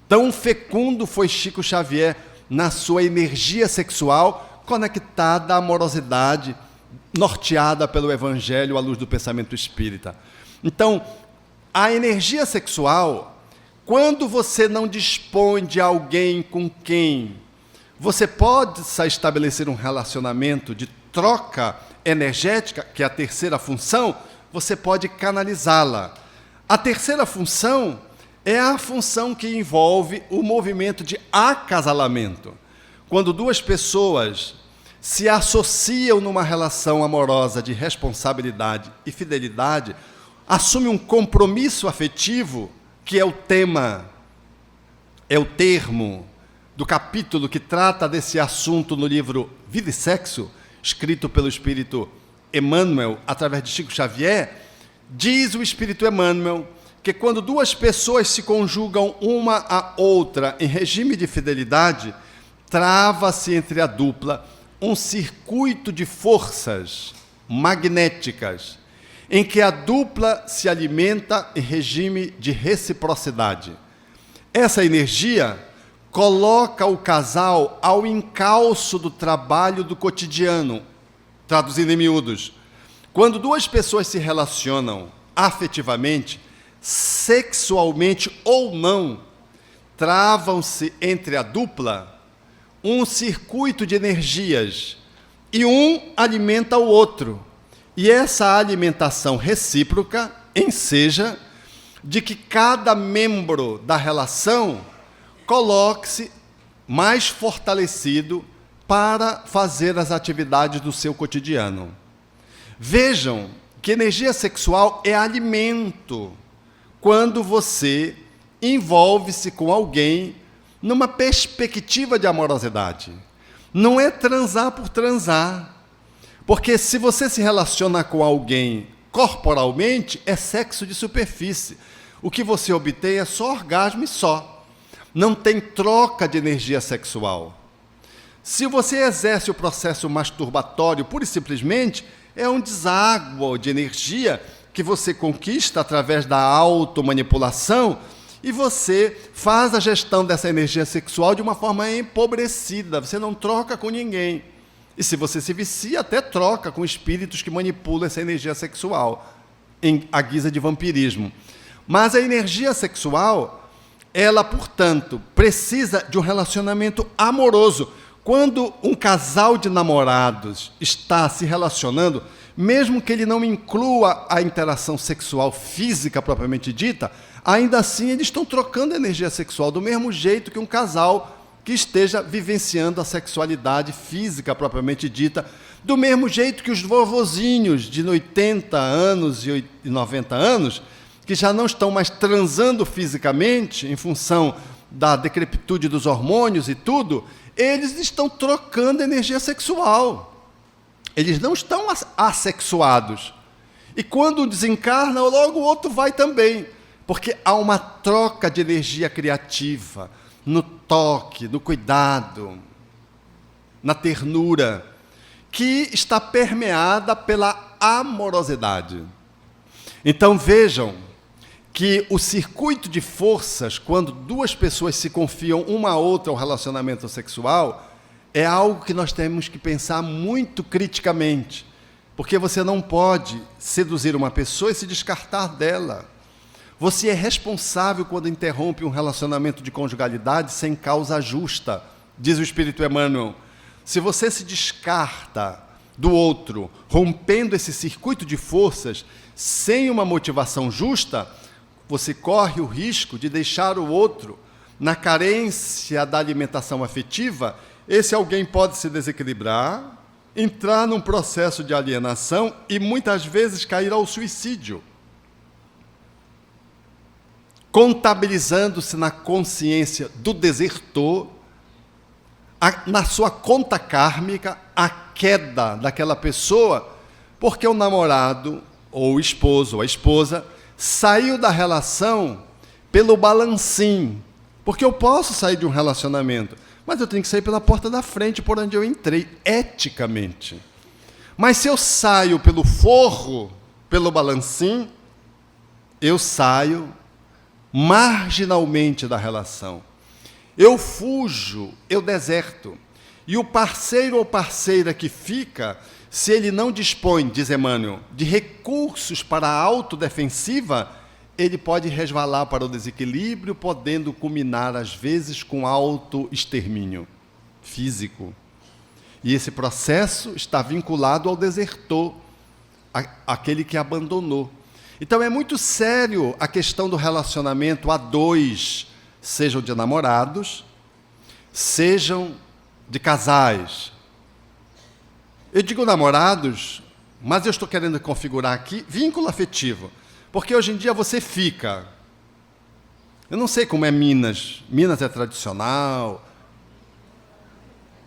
Tão fecundo foi Chico Xavier na sua energia sexual, conectada à amorosidade, norteada pelo Evangelho à luz do pensamento espírita. Então, a energia sexual, quando você não dispõe de alguém com quem você pode estabelecer um relacionamento de troca energética, que é a terceira função, você pode canalizá-la. A terceira função é a função que envolve o movimento de acasalamento. Quando duas pessoas se associam numa relação amorosa de responsabilidade e fidelidade, assume um compromisso afetivo, que é o tema, é o termo do capítulo que trata desse assunto no livro Vida e Sexo, escrito pelo Espírito Emmanuel, através de Chico Xavier. Diz o Espírito Emmanuel que quando duas pessoas se conjugam uma à outra em regime de fidelidade, trava-se entre a dupla um circuito de forças magnéticas, em que a dupla se alimenta em regime de reciprocidade. Essa energia coloca o casal ao encalço do trabalho do cotidiano. Traduzindo em miúdos, quando duas pessoas se relacionam afetivamente, sexualmente ou não, travam-se entre a dupla um circuito de energias e um alimenta o outro. E essa alimentação recíproca enseja de que cada membro da relação coloque-se mais fortalecido para fazer as atividades do seu cotidiano. Vejam que energia sexual é alimento quando você envolve-se com alguém numa perspectiva de amorosidade. Não é transar por transar. Porque se você se relaciona com alguém corporalmente, é sexo de superfície. O que você obtém é só orgasmo e só. Não tem troca de energia sexual. Se você exerce o processo masturbatório pura e simplesmente, é um deságuo de energia que você conquista através da automanipulação e você faz a gestão dessa energia sexual de uma forma empobrecida. Você não troca com ninguém. E se você se vicia, até troca com espíritos que manipulam essa energia sexual, à guisa de vampirismo. Mas a energia sexual, ela, portanto, precisa de um relacionamento amoroso. Quando um casal de namorados está se relacionando, mesmo que ele não inclua a interação sexual física propriamente dita, ainda assim eles estão trocando energia sexual, do mesmo jeito que um casal que esteja vivenciando a sexualidade física propriamente dita, do mesmo jeito que os vovozinhos de 80 anos e 90 anos, que já não estão mais transando fisicamente, em função da decrepitude dos hormônios e tudo, eles estão trocando energia sexual. Eles não estão assexuados. E quando desencarna, logo o outro vai também, porque há uma troca de energia criativa, no toque, no cuidado, na ternura, que está permeada pela amorosidade. Então vejam que o circuito de forças, quando duas pessoas se confiam uma a outra ao relacionamento sexual, é algo que nós temos que pensar muito criticamente, porque você não pode seduzir uma pessoa e se descartar dela. Você é responsável quando interrompe um relacionamento de conjugalidade sem causa justa, diz o Espírito Emmanuel. Se você se descarta do outro, rompendo esse circuito de forças, sem uma motivação justa, você corre o risco de deixar o outro na carência da alimentação afetiva. Esse alguém pode se desequilibrar, entrar num processo de alienação e muitas vezes cair ao suicídio, contabilizando-se na consciência do desertor, na sua conta kármica, a queda daquela pessoa, porque o namorado, ou o esposo, ou a esposa, saiu da relação pelo balancim. Porque eu posso sair de um relacionamento, mas eu tenho que sair pela porta da frente, por onde eu entrei, eticamente. Mas se eu saio pelo forro, pelo balancim, eu saio marginalmente da relação. Eu fujo, eu deserto. E o parceiro ou parceira que fica, se ele não dispõe, diz Emmanuel, de recursos para a autodefensiva, ele pode resvalar para o desequilíbrio, podendo culminar, às vezes, com autoextermínio físico. E esse processo está vinculado ao desertor, aquele que abandonou. Então é muito sério a questão do relacionamento a dois, sejam de namorados, sejam de casais. Eu digo namorados, mas eu estou querendo configurar aqui vínculo afetivo, porque hoje em dia você fica. Eu não sei como é Minas. Minas é tradicional.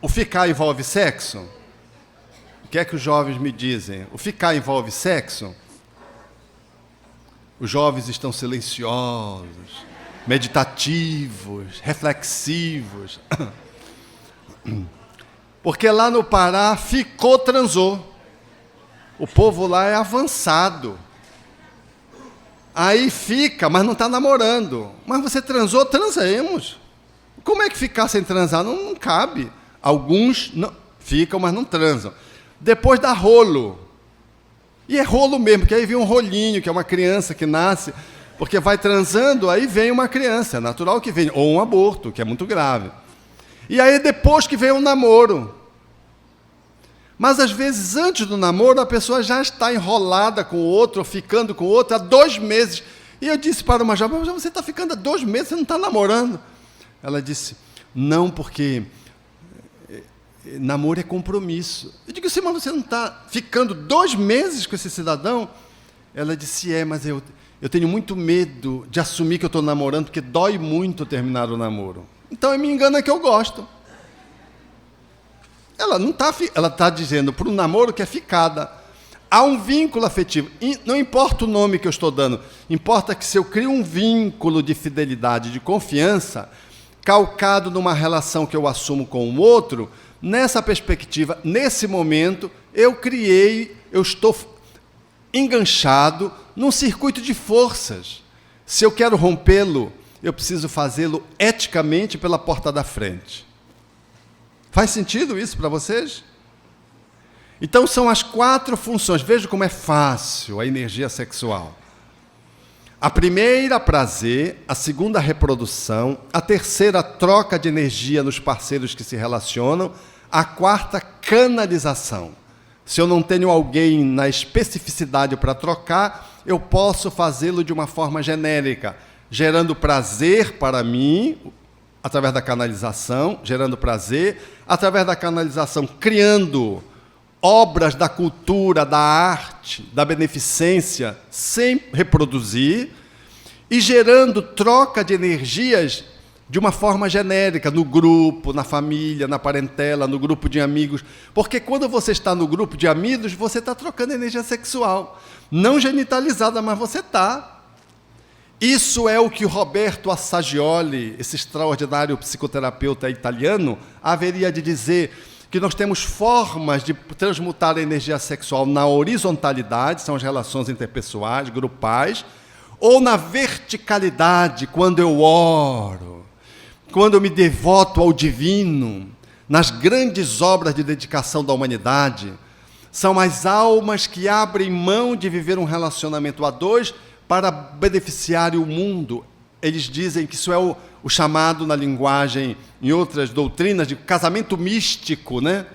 O ficar envolve sexo? O que é que os jovens me dizem? O ficar envolve sexo? Os jovens estão silenciosos, meditativos, reflexivos. Porque lá no Pará ficou, transou. O povo lá é avançado. Aí fica, mas não está namorando. Mas você transou, transemos. Como é que ficar sem transar? Não cabe. Alguns não, ficam, mas não transam. Depois dá rolo. E é rolo mesmo, porque aí vem um rolinho, que é uma criança que nasce, porque vai transando, aí vem uma criança, é natural que venha, ou um aborto, que é muito grave. E aí depois que vem o namoro. Mas às vezes antes do namoro a pessoa já está enrolada com o outro, ou ficando com o outro há 2 meses. E eu disse para uma jovem, você está ficando há 2 meses, você não está namorando? Ela disse, não, porque namoro é compromisso. Eu digo, mas você não está ficando 2 meses com esse cidadão? Ela disse, mas eu tenho muito medo de assumir que eu estou namorando, porque dói muito terminar o namoro. Então me engana que eu gosto. Ela não está, ela está dizendo para o namoro que é ficada. Há um vínculo afetivo. E não importa o nome que eu estou dando, importa que se eu crio um vínculo de fidelidade, de confiança, calcado numa relação que eu assumo com o outro, nessa perspectiva, nesse momento, eu estou enganchado num circuito de forças. Se eu quero rompê-lo, eu preciso fazê-lo eticamente pela porta da frente. Faz sentido isso para vocês? Então são as 4 funções. Veja como é fácil a energia sexual. A primeira, prazer. A segunda, reprodução. A terceira, troca de energia nos parceiros que se relacionam. A quarta, canalização. Se eu não tenho alguém na especificidade para trocar, eu posso fazê-lo de uma forma genérica, gerando prazer para mim, através da canalização, gerando prazer, através da canalização, criando obras da cultura, da arte, da beneficência, sem reproduzir, e gerando troca de energias de uma forma genérica, no grupo, na família, na parentela, no grupo de amigos. Porque quando você está no grupo de amigos, você está trocando energia sexual. Não genitalizada, mas você está. Isso é o que o Roberto Assagioli, esse extraordinário psicoterapeuta italiano, haveria de dizer: que nós temos formas de transmutar a energia sexual na horizontalidade, são as relações interpessoais, grupais, ou na verticalidade, quando eu oro, quando eu me devoto ao divino, nas grandes obras de dedicação da humanidade. São as almas que abrem mão de viver um relacionamento a dois para beneficiar o mundo. Eles dizem que isso é o chamado, na linguagem, em outras doutrinas, de casamento místico, né?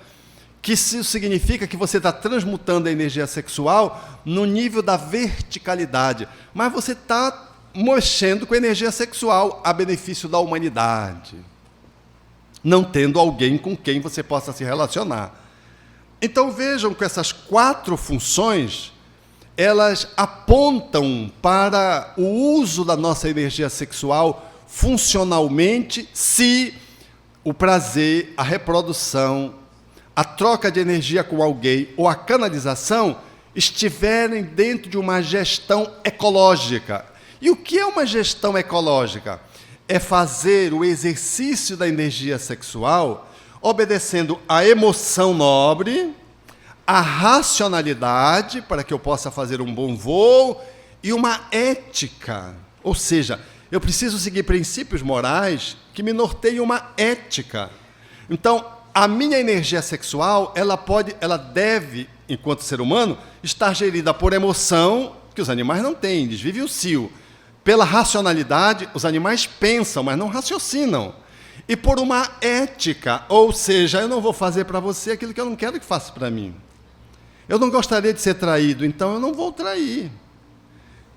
Que isso significa que você está transmutando a energia sexual no nível da verticalidade, mas você está mexendo com a energia sexual a benefício da humanidade, não tendo alguém com quem você possa se relacionar. Então vejam que essas 4 funções, elas apontam para o uso da nossa energia sexual funcionalmente, se o prazer, a reprodução, a troca de energia com alguém ou a canalização estiverem dentro de uma gestão ecológica. E o que é uma gestão ecológica? É fazer o exercício da energia sexual obedecendo à emoção nobre, à racionalidade, para que eu possa fazer um bom voo, e uma ética. Ou seja, eu preciso seguir princípios morais que me norteiem uma ética. Então, a minha energia sexual, ela deve, enquanto ser humano, estar gerida por emoção, que os animais não têm, eles vivem o cio. Pela racionalidade, os animais pensam, mas não raciocinam. E por uma ética, ou seja, eu não vou fazer para você aquilo que eu não quero que faça para mim. Eu não gostaria de ser traído, então eu não vou trair.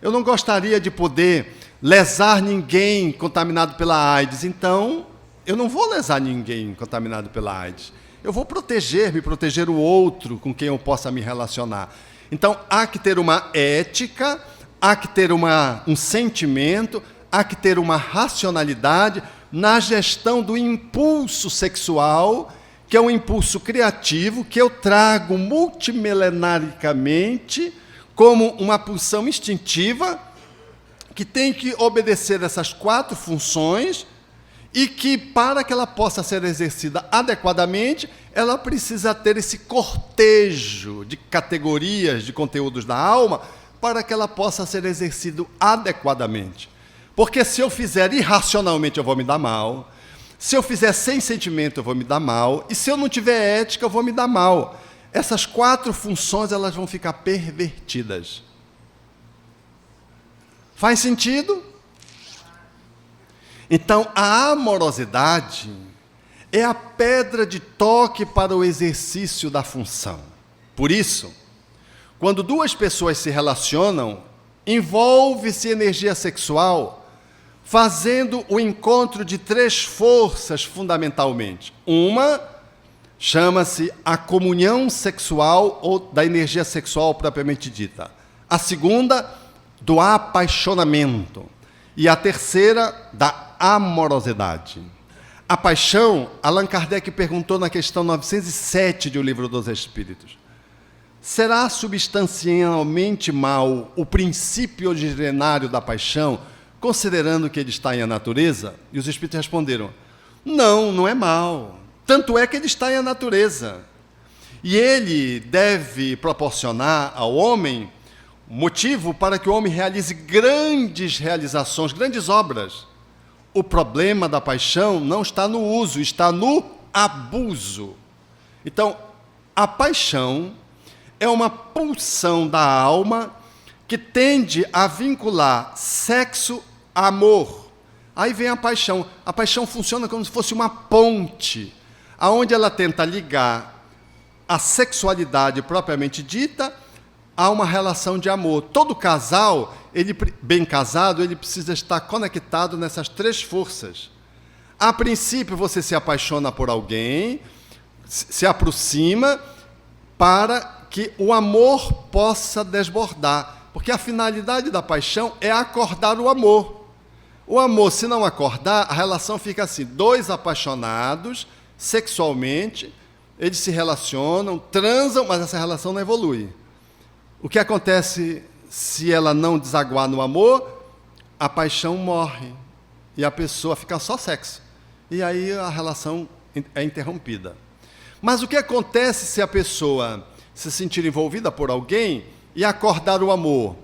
Eu não gostaria de poder lesar ninguém contaminado pela AIDS, então eu não vou lesar ninguém contaminado pela AIDS. Eu vou proteger o outro com quem eu possa me relacionar. Então, há que ter uma ética, há que ter um sentimento, há que ter uma racionalidade na gestão do impulso sexual, que é um impulso criativo, que eu trago multimilenaricamente como uma pulsão instintiva, que tem que obedecer essas 4 funções e que, para que ela possa ser exercida adequadamente, ela precisa ter esse cortejo de categorias, de conteúdos da alma, para que ela possa ser exercida adequadamente. Porque se eu fizer irracionalmente, eu vou me dar mal. Se eu fizer sem sentimento, eu vou me dar mal. E se eu não tiver ética, eu vou me dar mal. Essas 4 funções, elas vão ficar pervertidas. Faz sentido? Então, a amorosidade é a pedra de toque para o exercício da função. Por isso, quando 2 pessoas se relacionam, envolve-se energia sexual, fazendo o encontro de 3 forças fundamentalmente. Uma chama-se a comunhão sexual, ou da energia sexual propriamente dita. A segunda, do apaixonamento. E a terceira, da amorosidade. A paixão, Allan Kardec perguntou na questão 907 de O Livro dos Espíritos: será substancialmente mal o princípio originário da paixão, considerando que ele está em a natureza? E os Espíritos responderam: não, não é mal. Tanto é que ele está em a natureza. E ele deve proporcionar ao homem motivo para que o homem realize grandes realizações, grandes obras. O problema da paixão não está no uso, está no abuso. Então, a paixão é uma pulsão da alma que tende a vincular sexo a amor. Aí vem a paixão. A paixão funciona como se fosse uma ponte, aonde ela tenta ligar a sexualidade propriamente dita a uma relação de amor. Todo casal, bem casado, ele precisa estar conectado nessas 3 forças. A princípio, você se apaixona por alguém, se aproxima para que o amor possa desbordar. Porque a finalidade da paixão é acordar o amor. O amor, se não acordar, a relação fica assim: 2 apaixonados sexualmente, eles se relacionam, transam, mas essa relação não evolui. O que acontece se ela não desaguar no amor? A paixão morre e a pessoa fica só sexo. E aí a relação é interrompida. Mas o que acontece se a pessoa se sentir envolvida por alguém e acordar o amor?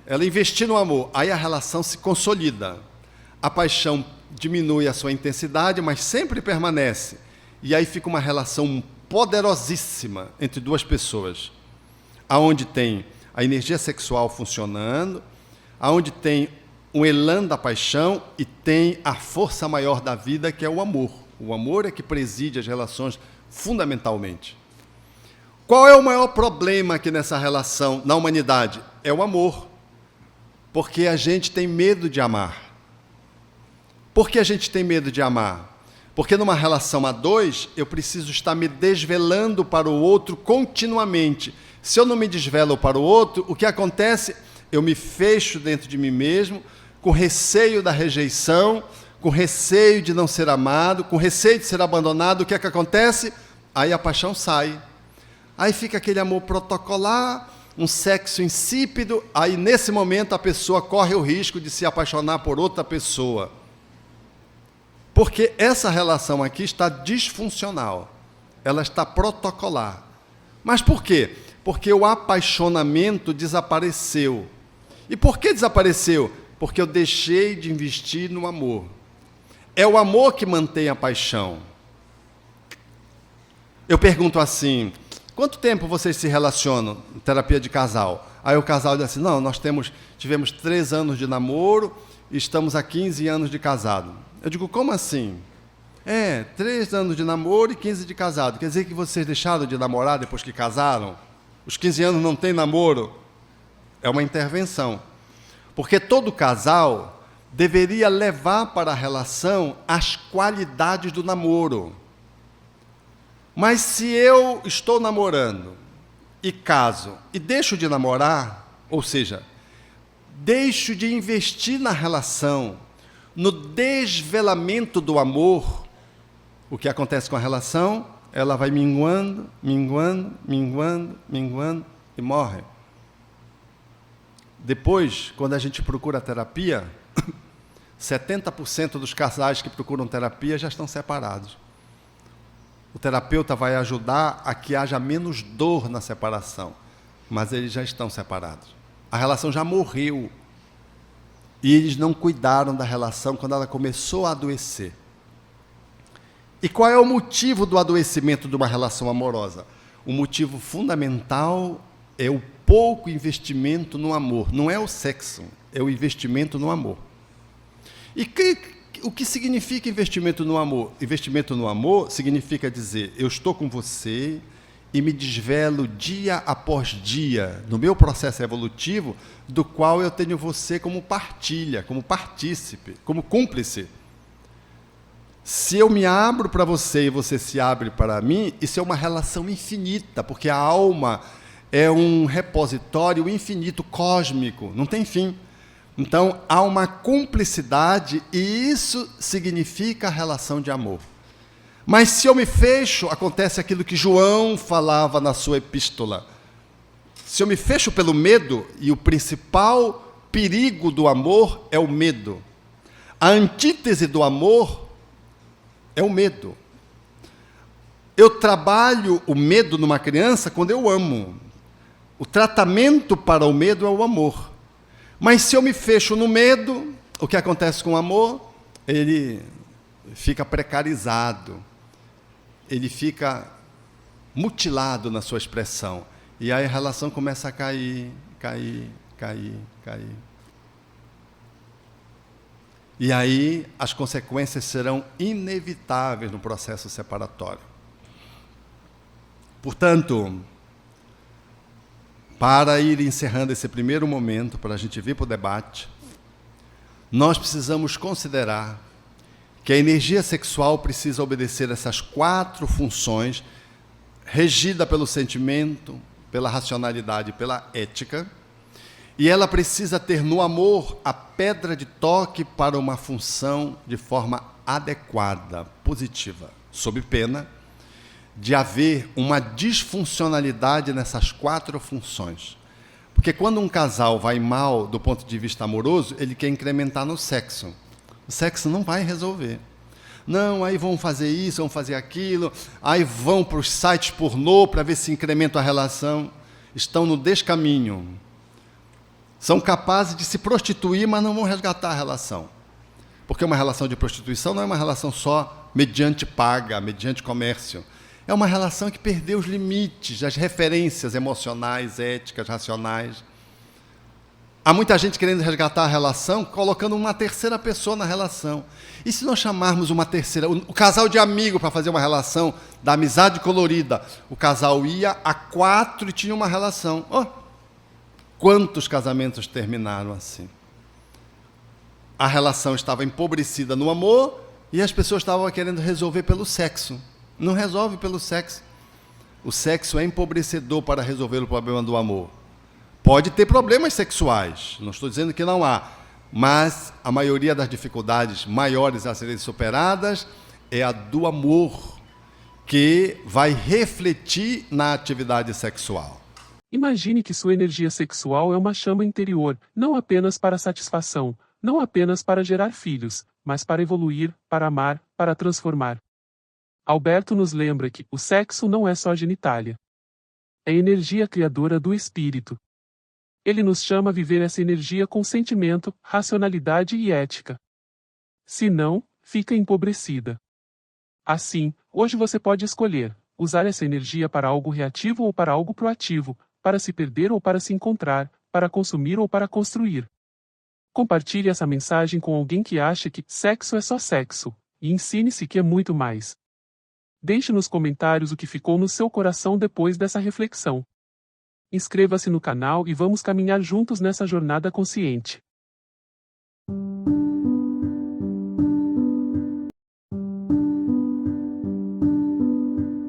Ela investir no amor, aí a relação se consolida. A paixão diminui a sua intensidade, mas sempre permanece. E aí fica uma relação poderosíssima entre duas pessoas, aonde tem a energia sexual funcionando, aonde tem um elan da paixão e tem a força maior da vida, que é o amor. O amor é que preside as relações fundamentalmente. Qual é o maior problema aqui nessa relação, na humanidade? É o amor. Porque a gente tem medo de amar. Por que a gente tem medo de amar? Porque numa relação a dois, eu preciso estar me desvelando para o outro continuamente. Se eu não me desvelo para o outro, o que acontece? Eu me fecho dentro de mim mesmo, com receio da rejeição, com receio de não ser amado, com receio de ser abandonado. O que é que acontece? Aí a paixão sai. Aí fica aquele amor protocolar, um sexo insípido. Aí nesse momento a pessoa corre o risco de se apaixonar por outra pessoa. Porque essa relação aqui está disfuncional. Ela está protocolar. Mas por quê? Porque o apaixonamento desapareceu. E por que desapareceu? Porque eu deixei de investir no amor. É o amor que mantém a paixão. Eu pergunto assim, quanto tempo vocês se relacionam em terapia de casal? Aí o casal diz assim, não, nós tivemos 3 anos de namoro e estamos há 15 anos de casado. Eu digo, como assim? 3 anos de namoro e 15 de casado. Quer dizer que vocês deixaram de namorar depois que casaram? Os 15 anos não tem namoro? É uma intervenção. Porque todo casal deveria levar para a relação as qualidades do namoro. Mas se eu estou namorando e caso e deixo de namorar, ou seja, deixo de investir na relação, no desvelamento do amor, o que acontece com a relação? Ela vai minguando, minguando, minguando, minguando e morre. Depois, quando a gente procura terapia, 70% dos casais que procuram terapia já estão separados. O terapeuta vai ajudar a que haja menos dor na separação, mas eles já estão separados. A relação já morreu. E eles não cuidaram da relação quando ela começou a adoecer. E qual é o motivo do adoecimento de uma relação amorosa? O motivo fundamental é o pouco investimento no amor. Não é o sexo, é o investimento no amor. E o que significa investimento no amor? Investimento no amor significa dizer, eu estou com você e me desvelo dia após dia no meu processo evolutivo, do qual eu tenho você como partilha, como partícipe, como cúmplice. Se eu me abro para você e você se abre para mim, isso é uma relação infinita, porque a alma é um repositório infinito, cósmico, não tem fim. Então, há uma cumplicidade e isso significa a relação de amor. Mas se eu me fecho, acontece aquilo que João falava na sua epístola. Se eu me fecho pelo medo, e o principal perigo do amor é o medo. A antítese do amor é o medo. Eu trabalho o medo numa criança quando eu amo. O tratamento para o medo é o amor. Mas se eu me fecho no medo, o que acontece com o amor? Ele fica precarizado. Ele fica mutilado na sua expressão. E aí a relação começa a cair. E aí as consequências serão inevitáveis no processo separatório. Portanto, para ir encerrando esse primeiro momento, para a gente vir para o debate, nós precisamos considerar que a energia sexual precisa obedecer essas 4 funções, regida pelo sentimento, pela racionalidade e pela ética, e ela precisa ter no amor a pedra de toque para uma função de forma adequada, positiva, sob pena de haver uma disfuncionalidade nessas 4 funções. Porque quando um casal vai mal do ponto de vista amoroso, ele quer incrementar no sexo. O sexo não vai resolver. Não, aí vão fazer isso, vão fazer aquilo, aí vão para os sites pornô para ver se incrementa a relação. Estão no descaminho. São capazes de se prostituir, mas não vão resgatar a relação. Porque uma relação de prostituição não é uma relação só mediante paga, mediante comércio. É uma relação que perdeu os limites, as referências emocionais, éticas, racionais. Há muita gente querendo resgatar a relação, colocando uma terceira pessoa na relação. E se nós chamarmos uma terceira, o casal de amigo para fazer uma relação da amizade colorida, o casal ia a 4 e tinha uma relação. Oh, quantos casamentos terminaram assim? A relação estava empobrecida no amor e as pessoas estavam querendo resolver pelo sexo. Não resolve pelo sexo. O sexo é empobrecedor para resolver o problema do amor. Pode ter problemas sexuais, não estou dizendo que não há, mas a maioria das dificuldades maiores a serem superadas é a do amor, que vai refletir na atividade sexual. Imagine que sua energia sexual é uma chama interior, não apenas para satisfação, não apenas para gerar filhos, mas para evoluir, para amar, para transformar. Alberto nos lembra que o sexo não é só genitália. É energia criadora do espírito. Ele nos chama a viver essa energia com sentimento, racionalidade e ética. Se não, fica empobrecida. Assim, hoje você pode escolher usar essa energia para algo reativo ou para algo proativo, para se perder ou para se encontrar, para consumir ou para construir. Compartilhe essa mensagem com alguém que acha que sexo é só sexo, e ensine-se que é muito mais. Deixe nos comentários o que ficou no seu coração depois dessa reflexão. Inscreva-se no canal e vamos caminhar juntos nessa jornada consciente.